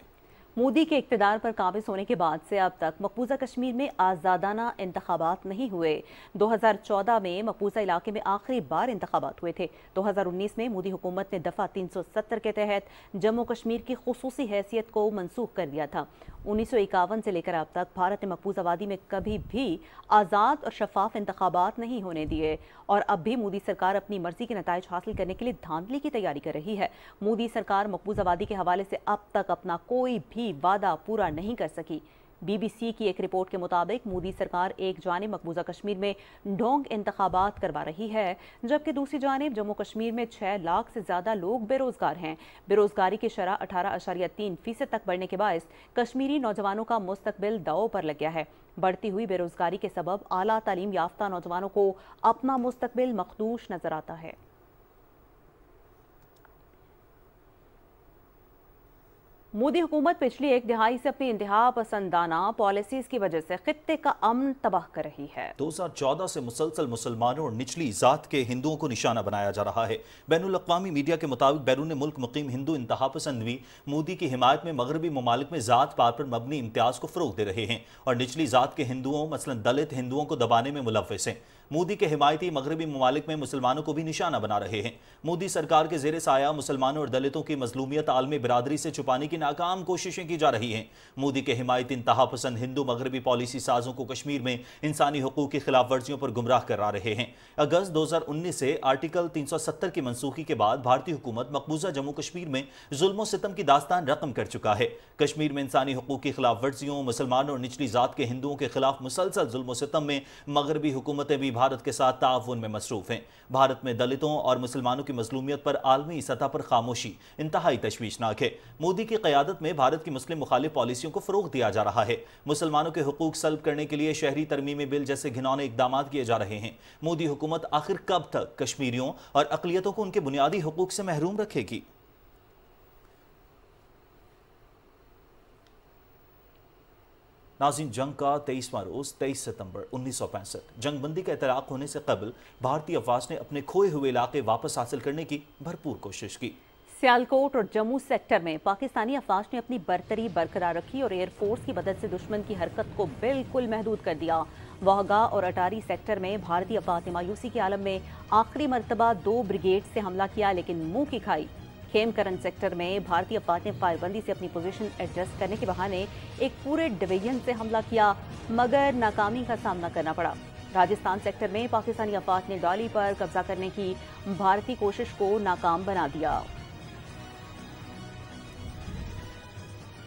مودی کے اقتدار پر قابض ہونے کے بعد سے اب تک مقبوضہ کشمیر میں آزادانہ انتخابات نہیں ہوئے۔ 2014 میں مقبوضہ علاقے میں آخری بار انتخابات ہوئے تھے۔ 2019 میں مودی حکومت نے دفعہ 370 کے تحت جموں کشمیر کی خصوصی حیثیت کو منسوخ کر دیا تھا۔ 1951 سے لے کر اب تک بھارت نے مقبوضہ وادی میں کبھی بھی آزاد اور شفاف انتخابات نہیں ہونے دیے، اور اب بھی مودی سرکار اپنی مرضی کے نتائج حاصل کرنے کے لیے دھاندلی کی تیاری کر رہی ہے۔ مودی سرکار مقبوضہ وادی کے حوالے سے اب تک اپنا کوئی بھی وعدہ پورا نہیں کر سکی۔ بی بی سی کی ایک رپورٹ کے مطابق مودی سرکار ایک جانب مقبوضہ کشمیر میں ڈھونگ انتخابات کروا رہی ہے، جبکہ دوسری جانب جموں کشمیر میں 6 لاکھ سے زیادہ لوگ بے روزگار ہیں۔ بے روزگاری کی شرح 18.3% تک بڑھنے کے باعث کشمیری نوجوانوں کا مستقبل داؤ پر لگ گیا ہے۔ بڑھتی ہوئی بے روزگاری کے سبب اعلیٰ تعلیم یافتہ نوجوانوں کو اپنا مستقبل مخدوش نظر آتا ہے۔ مودی حکومت پچھلی ایک دہائی سے اپنی انتہا پسندانہ پالیسیز کی وجہ سے خطے کا امن تباہ کر رہی ہے۔ 2014 سے مسلسل مسلمانوں اور نچلی ذات کے ہندوؤں کو نشانہ بنایا جا رہا ہے۔ بین الاقوامی میڈیا کے مطابق بیرون ملک مقیم ہندو انتہا پسند بھی مودی کی حمایت میں مغربی ممالک میں ذات پات پر مبنی امتیاز کو فروغ دے رہے ہیں اور نچلی ذات کے ہندوؤں مثلا دلت ہندوؤں کو دبانے میں ملوث ہیں۔ مودی کے حمایتی مغربی ممالک میں مسلمانوں کو بھی نشانہ بنا رہے ہیں۔ مودی سرکار کے زیر سایہ مسلمانوں اور دلتوں کی مظلومیت عالمی برادری سے چھپانے کی ناکام کوششیں کی جا رہی ہیں۔ مودی کے حمایتی انتہا پسند ہندو مغربی پالیسی سازوں کو کشمیر میں انسانی حقوق کی خلاف ورزیوں پر گمراہ کرا رہے ہیں۔ اگست 2019 سے آرٹیکل 370 کی منسوخی کے بعد بھارتی حکومت مقبوضہ جموں کشمیر میں ظلم و ستم کی داستان رقم کر چکا ہے۔ کشمیر میں انسانی حقوق کی خلاف ورزیوں، مسلمانوں اور نچلی ذات کے ہندوؤں کے خلاف مسلسل ظلم و ستم میں مغربی حکومتیں بھی بھارت کے ساتھ تعاون میں مصروف ہیں۔ بھارت میں دلتوں اور مسلمانوں کی مظلومیت پر عالمی سطح پر خاموشی انتہائی تشویشناک ہے۔ مودی کی قیادت میں بھارت کی مسلم مخالف پالیسیوں کو فروغ دیا جا رہا ہے۔ مسلمانوں کے حقوق سلب کرنے کے لیے شہری ترمیمی بل جیسے گھناؤنے اقدامات کیے جا رہے ہیں۔ مودی حکومت آخر کب تک کشمیریوں اور اقلیتوں کو ان کے بنیادی حقوق سے محروم رکھے گی؟ ناظرین، جنگ کا 23واں روز 23 ستمبر 1965۔ جنگ بندی کا اطلاق ہونے سے قبل بھارتی افواج نے اپنے کھوئے ہوئے علاقے واپس حاصل کرنے کی بھرپور کوشش کی۔ سیالکوٹ اور جموں سیکٹر میں پاکستانی افواج نے اپنی برتری برقرار رکھی اور ایئر فورس کی مدد سے دشمن کی حرکت کو بالکل محدود کر دیا۔ واہگہ اور اٹاری سیکٹر میں بھارتی افواج نے مایوسی کے عالم میں آخری مرتبہ 2 بریگیڈ سے حملہ کیا، لیکن منہ کی کھائی۔ کھیم کرن سیکٹر میں بھارتی افواج نے فائر بندی سے اپنی پوزیشن ایڈجسٹ کرنے کے بہانے ایک پورے ڈویژن سے حملہ کیا، مگر ناکامی کا سامنا کرنا پڑا۔ راجستھان سیکٹر میں پاکستانی افواج نے ڈالی پر قبضہ کرنے کی بھارتی کوشش کو ناکام بنا دیا۔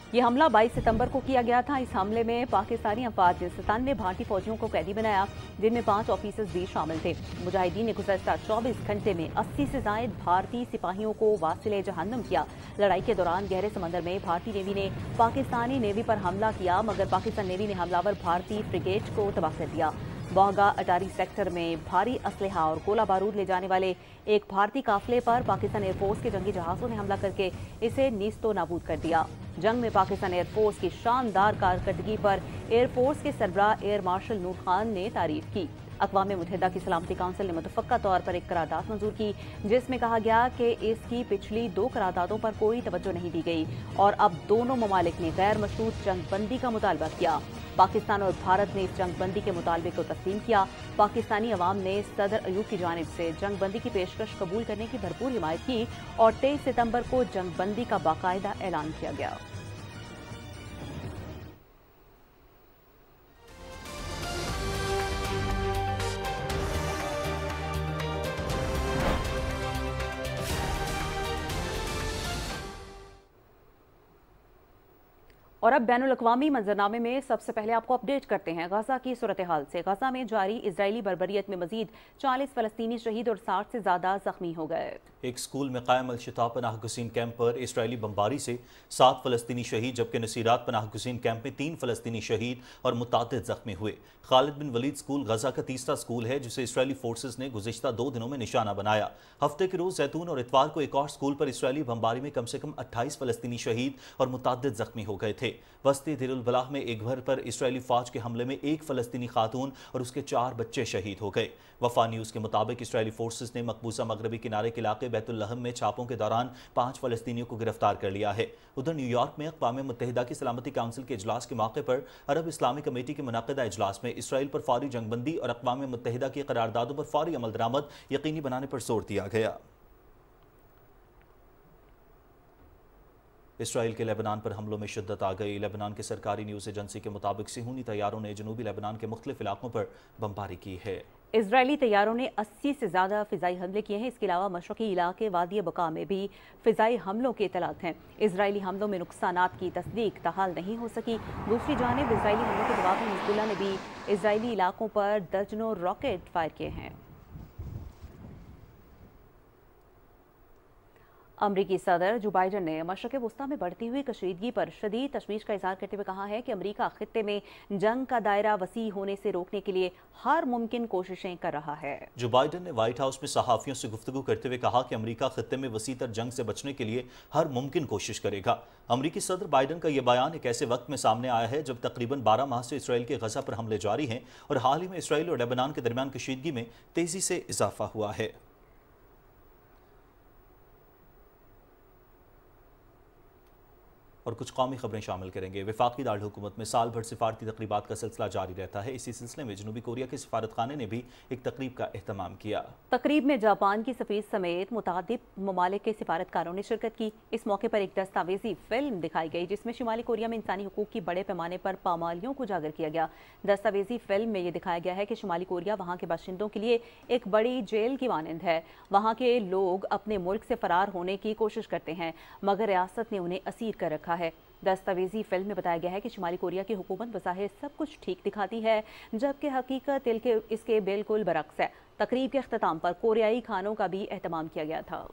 ये हमला 22 सितंबर को किया गया था। इस हमले में पाकिस्तानी अफवाज ने 97 भारतीय फौजियों को कैदी बनाया, जिनमें 5 ऑफिसर्स भी शामिल थे। मुजाहिदीन ने गुज़श्ता 24 घंटे में 80 से ज़ायद भारतीय सिपाहियों को वासिले जहन्नम किया। लड़ाई के दौरान गहरे समंदर में भारतीय नेवी ने पाकिस्तानी नेवी पर हमला किया, मगर पाकिस्तान नेवी ने हमलावर भारतीय फ्रिगेट को तबाह कर दिया। बागा अटारी सेक्टर में भारी असलहा और गोला बारूद ले जाने वाले एक भारतीय काफिले पर पाकिस्तान एयरफोर्स के जंगी जहाज़ों ने हमला करके इसे नीस्तो नाबूद कर दिया। जंग में पाकिस्तान एयरफोर्स की शानदार कारकर्दगी पर एयरफोर्स के सरबराह एयर मार्शल नूर खान ने तारीफ की। अक़वाम मुत्तहिदा की सलामती काउंसिल ने मुतफ़क्का तौर पर एक करारदाद मंजूर की, जिसमें कहा गया कि इसकी पिछली 2 करारदादों पर कोई तवज्जो नहीं दी गई और अब दोनों ममालिक ने गैर मशरूत जंगबंदी का मुतालबा किया। पाकिस्तान और भारत ने इस जंगबंदी के मुतालबे को तस्लीम किया। पाकिस्तानी अवाम ने सदर अयूब की जानिब से जंगबंदी की पेशकश कबूल करने की भरपूर हिमायत की और 23 सितंबर को जंगबंदी का बाकायदा ऐलान किया गया। और अब बैनुल अक़वामी मंजरनामे में सबसे पहले आपको अपडेट करते हैं गजा की सूरत हाल से। गजा में जारी इजरायली बर्बरियत में मजीद 40 फलस्तीनी शहीद और 60 से ज्यादा जख्मी हो गए। एक स्कूल में कायम अल-शिता पनाह गुज़ीन कैंप पर इसराइली बमबारी से 7 फलस्तीनी शहीद, जबकि नसीरात पनाह गुज़ीन कैंप में 3 फलस्तीनी शहीद और मुतादिद जख्मी हुए। खालिद बिन वलीद स्कूल गजा का तीसरा स्कूल है जिसे इसराइली फोर्सेज ने गुज़िश्ता 2 दिनों में निशाना बनाया। हफ्ते के रोज जैतून और इतवार को एक और स्कूल पर इसराइली बमबारी में कम से कम 28 फलस्तीनी शहीद और मुतादिद जख्मी हो गए थे। वस्ती देर अल बलाह में एक घर पर इसराइली फौज के हमले में 1 फलस्तीनी खातून और उसके 4 बच्चे शहीद हो गए। वफा न्यूज़ के मुताबिक इसराइली फोर्सेज ने मकबूजा मगरबी किनारे के इलाके बैतुल लहम में छापों के दौरान 5 फलस्तीनियों को गिरफ्तार कर लिया है। उधर न्यूयॉर्क में अक़वाम मुत्तहिदा की सलामती काउंसिल के इजलास के मौके पर अरब इस्लामी कमेटी के मुनक़दा इजलास में इसराइल पर फौरी जंगबंदी और अक़वाम मुत्तहिदा की करारदादों पर फौरी अमल दरामद यकीनी बनाने पर जोर दिया गया। इसराइल के लेबनान पर हमलों में शिद्दत आ गई। लेबनान के सरकारी न्यूज़ एजेंसी के मुताबिक सिहूनी तैयारों ने जनूबी लेबनान के मुख्तलिफ इलाकों पर बमबारी की है। इजरायली तैयारों ने 80 से ज़्यादा फ़िज़ाई हमले किए हैं। इसके अलावा मशरक़ी इलाके वादी बका में भी फ़िज़ाई हमलों के इत्तलात हैं। इजरायली हमलों में नुकसानात की तस्दीक ताहाल नहीं हो सकी। दूसरी जानिब इजरायली हमलों के जवाब में हिज़्बुल्लाह ने भी इजरायली इलाकों पर दर्जनों रॉकेट फायर किए हैं। अमरीकी सदर जो बाइडन ने मशरक़ वस्ता में बढ़ती हुई कशीदगी पर शदीद तशवीश का इज़हार करते हुए कहा है कि अमरीका खित्ते में जंग का दायरा वसी होने से रोकने के लिए हर मुमकिन कोशिशें कर रहा है। जो बाइडन ने व्हाइट हाउस में सहाफ़ियों से गुफ्तगू करते हुए कहा कि अमरीका खित्ते में वसी तर जंग से बचने के लिए हर मुमकिन कोशिश करेगा। अमरीकी सदर बाइडन का यह बयान एक ऐसे वक्त में सामने आया है जब तकरीबन 12 माह से इसराइल के गजा पर हमले जारी हैं और हाल ही में इसराइल और लेबनान के दरमियान कशीदगी में तेजी से इजाफा हुआ है। और कुछ कौमी खबरें शामिल करेंगे। वफाकी दारुल हुकूमत में साल भर सिफारती तकरीबात का सिलसिला जारी रहता है। इसी सिलसिले में जनूबी कोरिया के सफारत खाने ने भी एक तकरीब का एहतमाम किया। तकरीब में जापान की सफीर समेत मुतादिद ममालिक के सिफारतकारों ने शिरकत की। इस मौके पर एक दस्तावेजी फिल्म दिखाई गई जिसमें शुमाली कोरिया में इंसानी हुकूक की बड़े पैमाने पर पामालियों को उजागर किया गया। दस्तावेजी फिल्म में ये दिखाया गया है कि शुमाली कोरिया वहाँ के बाशिंदों के लिए एक बड़ी जेल की मानंद है। वहाँ के लोग अपने मुल्क से फरार होने की कोशिश करते हैं मगर रियासत ने उन्हें असीर कर रखा है। दस्तावेजी फिल्म में बताया गया है कि शुमाली कोरिया की हुकूमत बज़ाहिर सब कुछ ठीक दिखाती है जबकि हकीकत इसके बिल्कुल बरक्स है। तकरीब के अख्ताम पर कोरियाई खानों का भी एहतमाम किया गया था।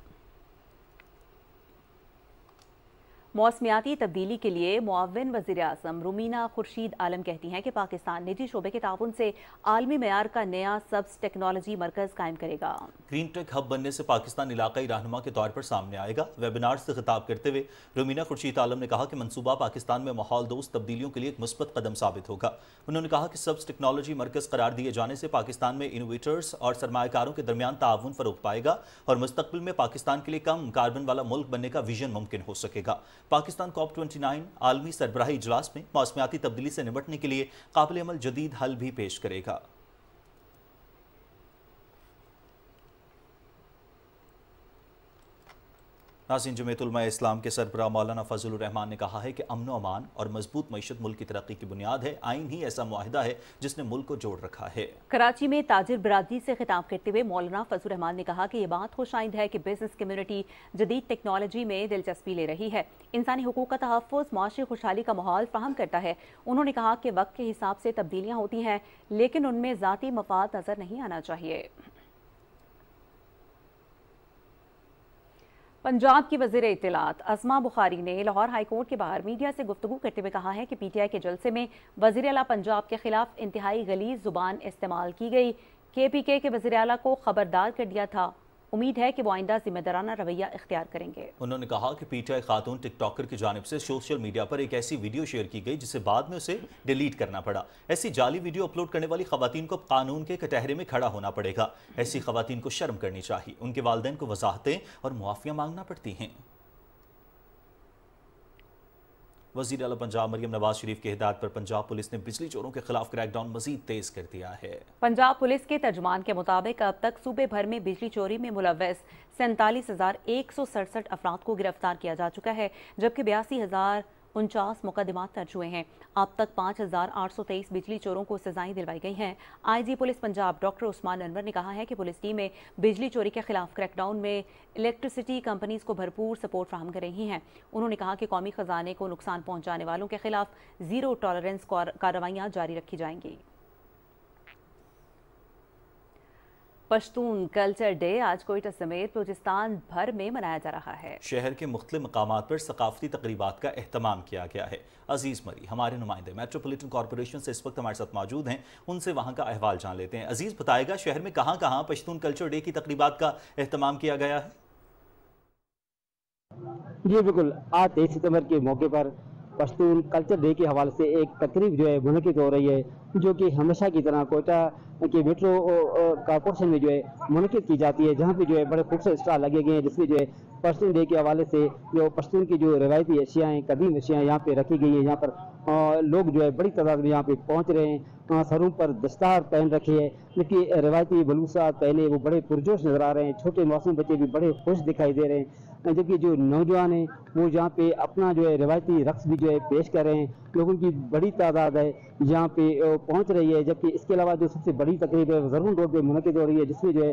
मौसमियाती तब्दीली के लिए मुआविन वज़ीर आज़म रुमीना खुर्शीद आलम कहती हैं कि पाकिस्तान निजी शोबे के ताउन से आलमी मेयार का नया सब्स टेक्नोलॉजी मरकज़ कायम करेगा। ग्रीन टेक हब बनने से पाकिस्तान इलाकाई रहनुमा के तौर पर सामने आएगा। वेबिनार से खिताब करते हुए रुमीना खुर्शीद आलम ने कहा कि मनसूबा पाकिस्तान में माहौल दोस्त तब्दीलियों के लिए एक मुस्बत कदम साबित होगा। उन्होंने कहा कि सब्स टेक्नोलॉजी मरकज़ करार दिए जाने से पाकिस्तान में इनोवेटर्स और सरमायाकारों के दरमियान ताउन फरोग पाएगा और मुस्तकबिल में पाकिस्तान के लिए कम कार्बन वाला मुल्क बनने का विजन मुमकिन हो सकेगा। पाकिस्तान COP29 आलमी सरबराही इजलास में मौसमियाती तब्दीली से निपटने के लिए काबिल अमल जदीद हल भी पेश करेगा। नाज़रीन, जमीयत उलमा इस्लाम के सरबराह मौलाना फजलुर रहमान ने कहा है कि अमन व अमान और मजबूत मईशत मुल्क की तरक्की की बुनियाद है। आइन ही ऐसा मुआहिदा है जिसने मुल्क को जोड़ रखा है। कराची में ताजिर बिरादरी से खिताब करते हुए मौलाना फजलुर रहमान ने कहा कि ये बात खुशाइंद है कि बिजनेस कम्युनिटी जदीद टेक्नोलॉजी में दिलचस्पी ले रही है। इंसानी हुकूक का तहफ़्फ़ुज़ माशी खुशहाली का माहौल फराहम करता है। उन्होंने कहा कि वक्त के हिसाब से तब्दीलियाँ होती हैं, लेकिन उनमें ज़ाती मफाद नजर नहीं आना चाहिए। पंजाब की वज़ीर इत्तलात अस्मा बुखारी ने लाहौर हाई कोर्ट के बाहर मीडिया से गुफ्तगू करते हुए कहा है कि पीटीआई के जलसे में वज़ीर आला पंजाब के खिलाफ इंतहाई गलीज़ ज़ुबान इस्तेमाल की गई। केपीके के वज़ीर आला को खबरदार कर दिया था। उम्मीद है कि वो आइंदा जिम्मेदाराना रवैया इख्तियार करेंगे। उन्होंने कहा कि पीटीआई खातून टिकटॉकर की जानिब से सोशल मीडिया पर एक ऐसी वीडियो शेयर की गई जिसे बाद में उसे डिलीट करना पड़ा। ऐसी जाली वीडियो अपलोड करने वाली खवातीन को कानून के कटहरे में खड़ा होना पड़ेगा। ऐसी खवातीन को शर्म करनी चाहिए। उनके वालिदैन को वजाहतें और मुआफ़िया मांगना पड़ती हैं। वज़ीर आला पंजाब मरियम नवाज शरीफ की हिदायत पर पंजाब पुलिस ने बिजली चोरों के खिलाफ क्रैकडाउन मजीद तेज कर दिया है। पंजाब पुलिस के तर्जुमान के मुताबिक अब तक सूबे भर में बिजली चोरी में मुलव्वस 47,167 अफराद को गिरफ्तार किया जा चुका है, जबकि 82,049 मुकदमात दर्ज हुए हैं। अब तक 5,823 बिजली चोरों को सजाएं दिलवाई गई हैं। IG police Punjab doctor Usman Anwar ने कहा है कि पुलिस टीमें बिजली चोरी के खिलाफ क्रैकडाउन में इलेक्ट्रिसिटी कंपनीज को भरपूर सपोर्ट फराहम कर रही हैं। उन्होंने कहा कि कौमी खजाने को नुकसान पहुंचाने वालों के खिलाफ जीरो टॉलरेंस कार्रवाइयां जारी रखी जाएंगी। पश्तून कल्चर डे आज कोयटा समेत बलूचिस्तान भर में मनाया जा रहा है। शहर के मुख्तलिफ मकामात पर सकाफती तकरीबात का एहतमाम किया गया है। अजीज मरी हमारे नुमाइंदे मेट्रोपॉलिटन कॉर्पोरेशन से इस वक्त हमारे साथ मौजूद हैं, उनसे वहां का अहवाल जान लेते हैं। अजीज, बताएगा शहर में कहां कहां पश्तून कल्चर डे की तकरीबात का एहतमाम किया गया है? जी बिल्कुल, आज 23 सितंबर के मौके पर पश्तून कल्चर डे के हवाले से एक तकरीब जो है मुनक़िद हो रही है, जो कि हमेशा की तरह कोयटा के मेट्रो कॉर्पोरेशन में जो है मुनक़िद की जाती है, जहाँ पे जो है बड़े खूबसूरत स्टॉल लगे गए हैं, जिसमें जो है पश्तून डे के हवाले से जो पश्तून की जो रवायती अशियाएँ, कदीम अशियाँ यहाँ पे रखी गई हैं। यहाँ पर लोग जो है बड़ी तादाद में यहाँ पे पहुँच रहे हैं। सरों पर दस्तार पहन रखे हैं, जबकि रवायती बलूसात पहने वो बड़े पुरजोश नज़र आ रहे हैं। छोटे मासूम बच्चे भी बड़े खुश दिखाई दे रहे हैं, जबकि जो नौजवान हैं वो यहाँ पे अपना जो है रवायती रक्स भी जो है पेश कर रहे हैं। लोगों की बड़ी तादाद है यहाँ पे पहुँच रही है। जबकि इसके अलावा जो सबसे बड़ी तकरीब है ज़रून रोड पे मुनक़िद हो रही है, जिसमें जो है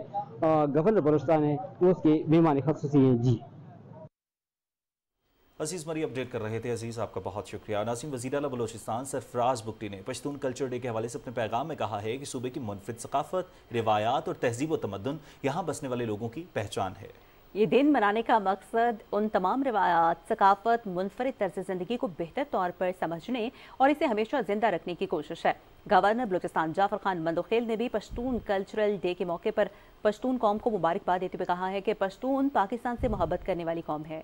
गवर्नर बलूचिस्तान है वो उसके मेहमान ख़ुसूसी हैं। जी अजीज़ मरी अपडेट कर रहे थे। अजीज़, आपका बहुत शुक्रिया। नाज़रीन, वज़ीर आला बलूचिस्तान सरफराज बुगटी ने पश्तून कल्चर डे के हवाले से अपने पैगाम में कहा है कि सूबे की मुनफिद सकाफत, रिवायात और तहजीब व तमद्दुन यहाँ बसने वाले लोगों की पहचान है। ये दिन मनाने का मकसद उन तमाम रिवायात, सकाफत, मुनफरिद तर्ज़ ज़िंदगी को बेहतर तौर पर समझने और इसे हमेशा जिंदा रखने की कोशिश है। गवर्नर बलूचिस्तान जाफर खान मंदोखेल ने भी पश्तून कल्चरल डे के मौके पर पश्तून कौम को मुबारकबाद देते हुए कहा है कि पश्तून पाकिस्तान से मोहब्बत करने वाली कौम है।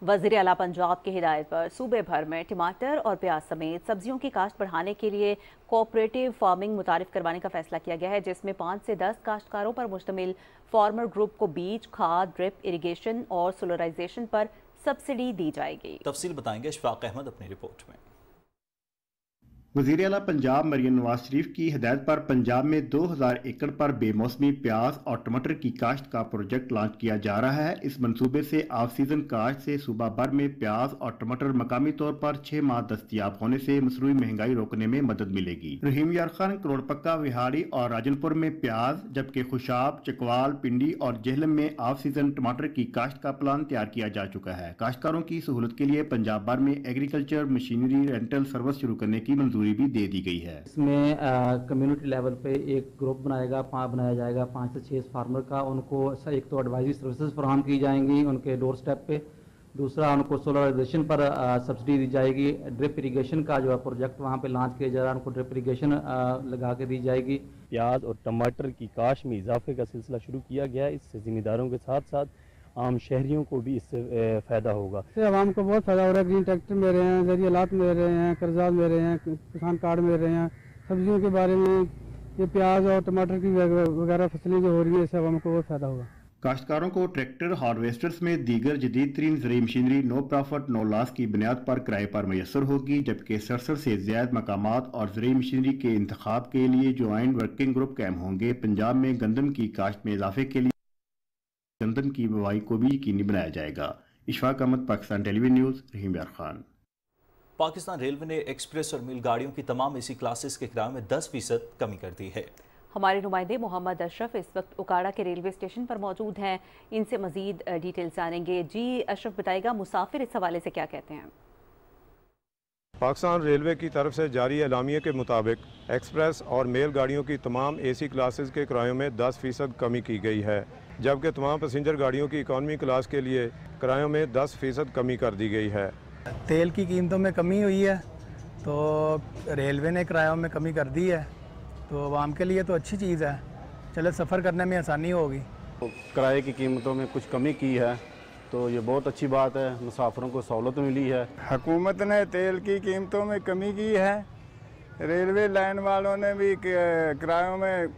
वज़ीर आला पंजाब की हिदायत पर सूबे भर में टमाटर और प्याज समेत सब्जियों की काश्त बढ़ाने के लिए कोऑपरेटिव फार्मिंग मुतारिफ करवाने का फैसला किया गया है, जिसमें 5 से 10 काश्तकारों पर मुश्तमिल फार्मर ग्रुप को बीज, खाद, ड्रिप इरिगेशन और सोलराइजेशन पर सब्सिडी दी जाएगी। तफसील बताएंगे अशफाक अहमद अपनी रिपोर्ट में। वज़ीर आला पंजाब मरियम नवाज शरीफ की हिदायत पर पंजाब में 2000 एकड़ पर बेमौसमी प्याज और टमाटर की काश्त का प्रोजेक्ट लॉन्च किया जा रहा है। इस मंसूबे से ऑफ सीजन काश्त से सूबा भर में प्याज और टमाटर मकामी तौर पर 6 माह दस्तियाब होने से मसरूई महंगाई रोकने में मदद मिलेगी। रहीम यार खान, करोड़ पक्का, विहाड़ी और राजनपुर में प्याज, जबकि खुशाब, चकवाल, पिंडी और जेहलम में ऑफ सीजन टमाटर की काश्त का प्लान तैयार किया जा चुका है। काश्तकारों की सहूलत के लिए पंजाब भर में एग्रीकल्चर मशीनरी रेंटल सर्विस शुरू करने की मंजूरी भी दे दी गई है। इसमें कम्युनिटी लेवल पे एक ग्रुप बनाया जाएगा 5 से 6 फार्मर का। उनको एक तो एडवाइजरी सर्विसेज फराहम की जाएंगी उनके डोर स्टेप पे। दूसरा, उनको सोलराइजेशन पर सब्सिडी दी जाएगी। ड्रिप इरिगेशन का जो है प्रोजेक्ट वहाँ पे लॉन्च किया जा रहा है, उनको ड्रिप इरिगेशन लगा के दी जाएगी। प्याज और टमाटर की काश्त में इजाफे का सिलसिला शुरू किया गया है। इससे ज़िम्मेदारों के साथ साथ आम शहरियों को भी इससे फ़ायदा होगा। इससे आवाम को बहुत फ़ायदा हो रहा है। ग्रीन ट्रैक्टर मिल रहे हैं, ज़रियालात मिल रहे हैं, कर्जात मिल रहे हैं, किसान कार्ड मिल रहे हैं। सब्जियों के बारे में ये प्याज और टमाटर की वगैरह फसलें जो हो रही है, इससे आवाम को बहुत फ़ायदा होगा। काश्तकारों को ट्रैक्टर, हार्वेस्टर्स में दीगर जदीद तरीन ज़रूरी machinery no profit no loss की बुनियाद पर किराए पर मैसर होगी, जबकि 67 से ज़्यादा मकामात और ज़रूरी मशीनरी के इंतखाब के लिए ज्वाइंट वर्किंग ग्रुप कायम होंगे। पंजाब में गंदम की काश्त में इजाफे के लिए गंदम की बुवाई को भी यकीनी बनाया जाएगा। इशफाक अहमद, पाकिस्तान टेलीविजन न्यूज़, रहीम यार खान। पाकिस्तान रेलवे ने एक्सप्रेस और मेल गाड़ियों की तमाम एसी क्लासेस के किराए में 10% कमी कर दी है। हमारे नुमाइंदे मोहम्मद अशरफ इस वक्त उकाड़ा के रेलवे स्टेशन पर मौजूद हैं, इनसे मजीद डिटेल्स जानेंगे। जी अशरफ, बताइएगा मुसाफिर इस हवाले से क्या कहते हैं? पाकिस्तान रेलवे की तरफ से जारी एलामिये के मुताबिक एक्सप्रेस और मेल गाड़ियों की तमाम एसी क्लासेस के किरायों में 10% कमी की गई है, जबकि तमाम पैसेंजर गाड़ियों की इकॉनमी क्लास के लिए किरायों में 10% कमी कर दी गई है। तेल की कीमतों में कमी हुई है तो रेलवे ने किरायों में कमी कर दी है, तो आवाम के लिए तो अच्छी चीज़ है, चले सफ़र करने में आसानी होगी। किराए की कीमतों में कुछ कमी की है तो ये बहुत अच्छी बात है, मुसाफिरों को सहूलत मिली है। हुकूमत ने तेल की कीमतों में कमी की है, रेलवे लाइन वालों ने भी किरायों में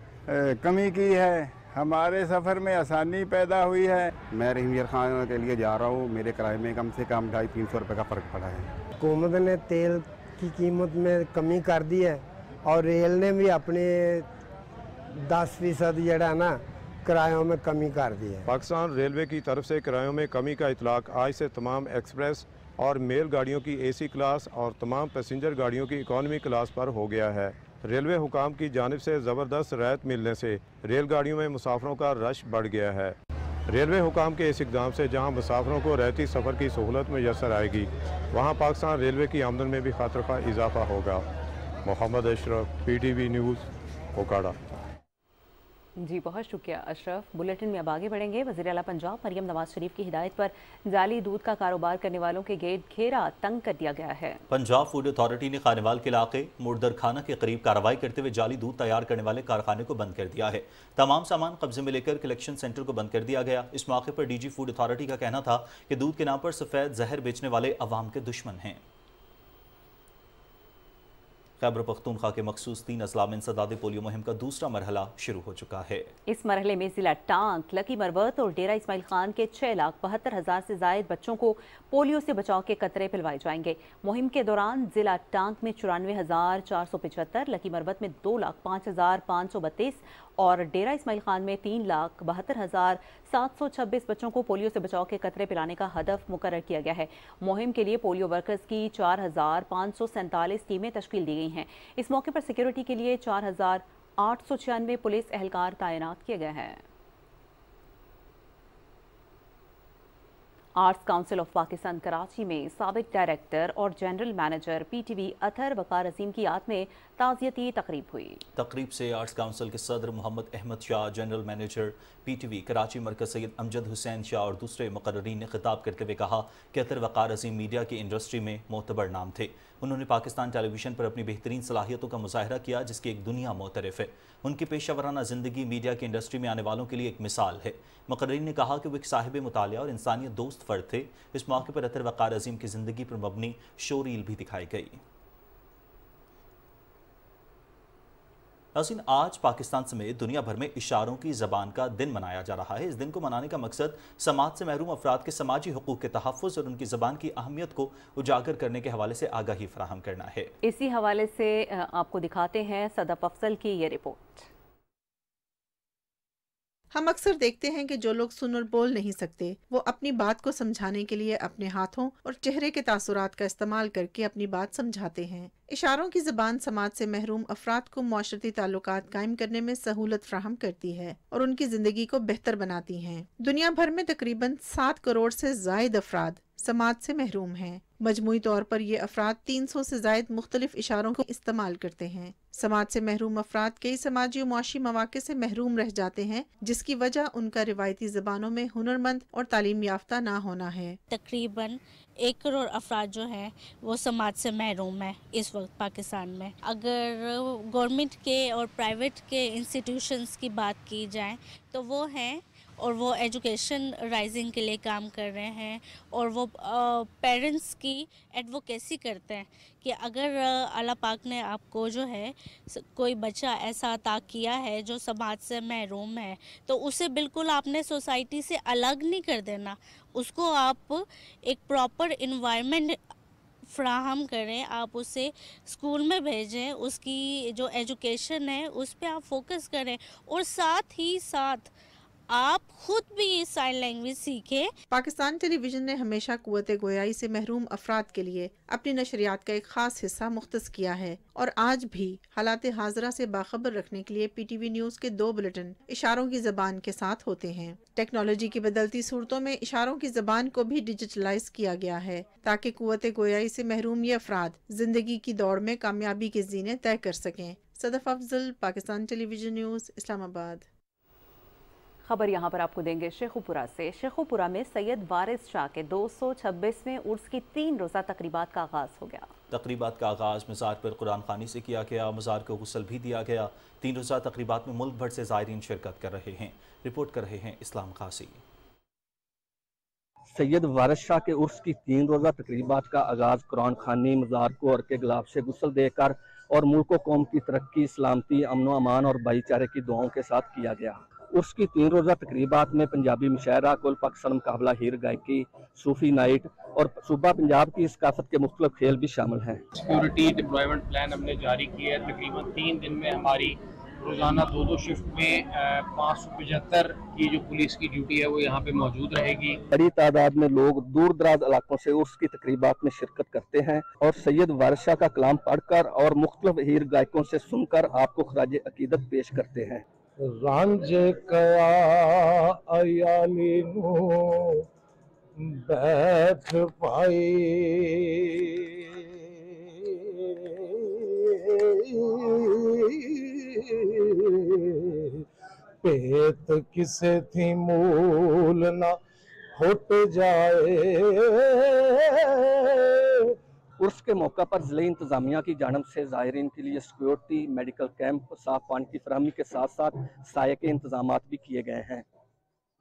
कमी की है, हमारे सफ़र में आसानी पैदा हुई है। मैं रहीम यार खान के लिए जा रहा हूँ, मेरे किराए में कम से कम 250-300 रुपये का फ़र्क पड़ा है। हुकूमत ने तेल की कीमत में कमी कर दी है और रेल ने भी अपने 10% जड़ा ना किरायों में कमी कर दी है। पाकिस्तान रेलवे की तरफ से किरायों में कमी का इतलाक आज से तमाम एक्सप्रेस और मेल गाड़ियों की एसी क्लास और तमाम पैसेंजर गाड़ियों की इकॉनमी क्लास पर हो गया है। रेलवे हुकाम की जानिब से ज़बरदस्त रियायत मिलने से रेलगाड़ियों में मुसाफिरों का रश बढ़ गया है। रेलवे हुकाम के इस इक़दाम से जहां मुसाफिरों को रहती सफ़र की सहूलत मैसर आएगी, वहां पाकिस्तान रेलवे की आमदन में भी खातरखा इजाफा होगा। Mohammad Ashraf, PTV news, Okara. जी बहुत शुक्रिया अशरफ। बुलेटिन में अब आगे बढ़ेंगे। वज़ीर आला पंजाब मरियम नवाज शरीफ की हिदायत पर जाली दूध का कारोबार करने वालों के गेट घेरा तंग कर दिया गया है। पंजाब फूड अथॉरिटी ने खानेवाल के इलाके मुर्दर खाना के करीब कार्रवाई करते हुए जाली दूध तैयार करने वाले कारखाने को बंद कर दिया है। तमाम सामान कब्जे में लेकर कलेक्शन सेंटर को बंद कर दिया गया। इस मौके पर DG फूड अथॉरिटी का कहना था कि दूध के नाम पर सफ़ेद जहर बेचने वाले अवाम के दुश्मन हैं। खैबर पख्तूनख्वा के मखसूस 3 अजला में इंसदाद पोलियो मुहिम का दूसरा मरहला शुरू हो चुका है। इस मरहले में जिला टांक, लकी मरवत और डेरा इस्माइल खान के 6,72,000 से जायद बच्चों को पोलियो से बचाव के कतरे पिलवाए जाएंगे। मुहिम के दौरान जिला टांक में 94,475, लकी मरवत में 2,05,532 और डेरा इस्माइल खान में 3,72,726 बच्चों को पोलियो से बचाव के कतरे पिलाने का हदफ मुकर्रर किया गया है। मुहिम के लिए पोलियो वर्कर्स की 4,547 टीमें तश्कील दी गई हैं। इस मौके पर सिक्योरिटी के लिए 4,896 पुलिस एहलकार तैनात किए गए हैं। Arts council of Pakistan Karachi में साबिक डायरेक्टर और general manager PTV Athar Waqar अजीम की याद में ताज़ियती तकरीब हुई। तकरीब से आर्ट्स काउंसिल के सदर Mohammad Ahmad Shah, general manager PTV Karachi मरकज सैयद अमजद हुसैन शाह और दूसरे मुकर्ररीन ने खिताब करते हुए कहा कि अतहर वकार अजीम मीडिया की इंडस्ट्री में मोतबर नाम थे। उन्होंने पाकिस्तान टेलीविज़न पर अपनी बेहतरीन सलाहियतों का मुजाहरा किया, जिसकी एक दुनिया मोतरफ है। उनकी पेशा ज़िंदगी मीडिया की इंडस्ट्री में आने वालों के लिए एक मिसाल है। मुकर्ररीन ने कहा कि वो एक साहिब मुतालिया और इंसानियत दोस्त फ़र्द थे। इस मौके पर अतहर वकार अजीम की ज़िंदगी पर मबनी शो रील भी दिखाई गई। नाज़रीन, आज पाकिस्तान समेत दुनिया भर में इशारों की ज़बान का दिन मनाया जा रहा है। इस दिन को मनाने का मकसद समाज से महरूम अफराद के समाजी हुकूक के तहफ़्फ़ुज़ और उनकी ज़बान की अहमियत को उजागर करने के हवाले से आगाही फराहम करना है। इसी हवाले से आपको दिखाते हैं सदफ अफजल की ये रिपोर्ट। हम अक्सर देखते हैं कि जो लोग सुन और बोल नहीं सकते, वो अपनी बात को समझाने के लिए अपने हाथों और चेहरे के तासुरात का इस्तेमाल करके अपनी बात समझाते हैं। इशारों की ज़बान समाज से महरूम अफराद को माशरती ताल्लुकात कायम करने में सहूलत फ्राहम करती है और उनकी ज़िंदगी को बेहतर बनाती हैं। दुनिया भर में तकरीबन 7 करोड़ से ज़ायद अफराद समाज से महरूम हैं। मजमूई तौर पर ये अफराद 300 से ज़ायद मुख्तलिफ इशारों को इस्तेमाल करते हैं। समाज से महरूम अफराद कई समाजी और मुआशी मौक़े से महरूम रह जाते हैं, जिसकी वजह उनका रिवायती ज़बानों में हुनरमंद और तालीम याफ्ता ना होना है। तकरीबन 1 करोड़ अफराद जो हैं वो समाज से महरूम है इस वक्त पाकिस्तान में। अगर गवर्नमेंट के और प्राइवेट के इंस्टीट्यूशंस की बात की जाए तो वो हैं और वो एजुकेशन राइजिंग के लिए काम कर रहे हैं और वो पेरेंट्स की एडवोकेसी करते हैं कि अगर अल्लाह पाक ने आपको जो है कोई बच्चा ऐसा अता किया है जो समाज से महरूम है तो उसे बिल्कुल आपने सोसाइटी से अलग नहीं कर देना, उसको आप एक प्रॉपर इन्वायरमेंट फ्राहम करें, आप उसे स्कूल में भेजें, उसकी जो एजुकेशन है उस पर आप फोकस करें और साथ ही साथ आप खुद भी साइन लैंग्वेज सीखें। पाकिस्तान टेलीविजन ने हमेशा कुव्वत गोयाई से महरूम अफराद के लिए अपनी नशरियात का एक खास हिस्सा मुख्तस किया है और आज भी हालात हाजरा से बाखबर रखने के लिए PTV न्यूज़ के 2 बुलेटिन इशारों की ज़बान के साथ होते हैं। टेक्नोलॉजी की बदलती सूरतों में इशारों की ज़बान को भी डिजिटलाइज किया गया है ताकि कुव्वत गोयाई से महरूम ये अफराद जिंदगी की दौड़ में कामयाबी के ज़ीने तय कर सकें। Sadaf Afzal, Pakistan television news, Islamabad. खबर यहाँ पर आपको देंगे शेखुपुरा से। शेखुपुरा में सैयद वारिस शाह के 226वें उर्स की 3 रोज़ा तकरीबात का आगाज़ हो गया। तकरीबात का आगाज़ मज़ार पर कुरान खानी से किया गया। मज़ार को गुस्ल भी दिया गया। 3 रोज़ा तकरीबात में मुल्क भर से ज़ायरीन शिरकत कर रहे हैं। रिपोर्ट कर रहे हैं इस्लाम खासी। सैयद वारिस शाह के उर्स की 3 रोज़ा तकरीबात का आगाज़ कुरान खानी, मज़ार को अर्के गुलाब से गुस्ल देकर और मुल्क व कौम की तरक्की, सलामती, अमन व अमान और भाईचारे की दुआओं के साथ किया गया। उर्स की 3 रोज़ा तकरीबात में पंजाबी मुशायरा, कुल पाकिस्तान मुकाबला, हीर गायकी, सूफी नाइट और सूबा पंजाब की सकाफत के मुख्तलिफ खेल भी शामिल हैं। सिक्योरिटी डिप्लॉयमेंट प्लान हमने जारी किया है। तकरीबन 3 दिन में हमारी रोज़ाना 2 शिफ्ट में 575 की जो पुलिस की ड्यूटी है वो यहाँ पे मौजूद रहेगी। बड़ी तादाद में लोग दूर दराज इलाकों से उर्स की तकरीबात में शिरकत करते हैं और सैयद वारिस शाह का कलाम पढ़कर और मुख्तलिफ हीर गायकों से सुनकर आपको खराज अकीदत पेश करते हैं। रांझे कया अयाली नू बैठ पाई, पेत किसे थी मूल ना फुट जाए। उर्स के मौका पर ज़िले इंतज़ामिया की जानिब से ज़ायरीन के लिए सिक्योरिटी, मेडिकल कैंप, साफ पानी की फराहमी के साथ साथ साये के इंतजाम भी किए गए हैं।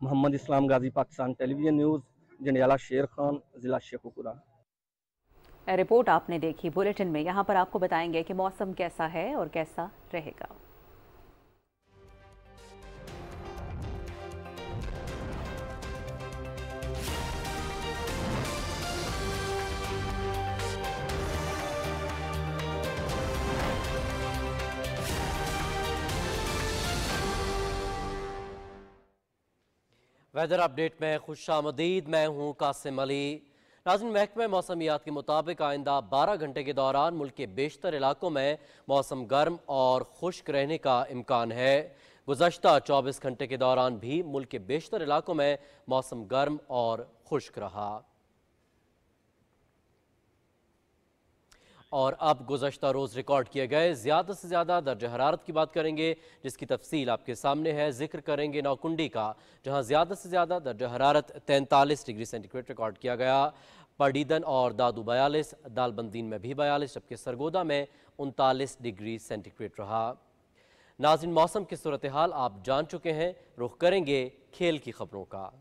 मोहम्मद इस्लाम गाजी, पाकिस्तान टेलीविजन न्यूज़, जंडियाला शेर खान, ज़िला शेखुपुरा। रिपोर्ट आपने देखी। बुलेटिन में यहाँ पर आपको बताएंगे कि मौसम कैसा है और कैसा रहेगा। वेदर अपडेट में खुशामदीद। मैं हूँ कासिम अली। नाज़रीन, महकमा मौसमियात के मुताबिक आइंदा 12 घंटे के दौरान मुल्क के बेशतर इलाकों में मौसम गर्म और खुश्क रहने का इम्कान है। गुज़श्ता 24 घंटे के दौरान भी मुल्क के बेशतर इलाकों में मौसम गर्म और खुश्क रहा। और अब गुज़श्ता रोज़ रिकॉर्ड किए गए ज़्यादा से ज़्यादा दर्जा हरारत की बात करेंगे, जिसकी तफसील आपके सामने है। जिक्र करेंगे नौकुंडी का, जहां ज़्यादा से ज़्यादा दर्जा हरारत 43 डिग्री सेंटीग्रेड रिकॉर्ड किया गया। पडीदन और दादू 42, दालबंदीन में भी 42, जबकि सरगोदा में 39 डिग्री सेंटीग्रेड रहा। नाज़रीन, मौसम की सूरत हाल आप जान चुके हैं। रुख करेंगे खेल की खबरों का।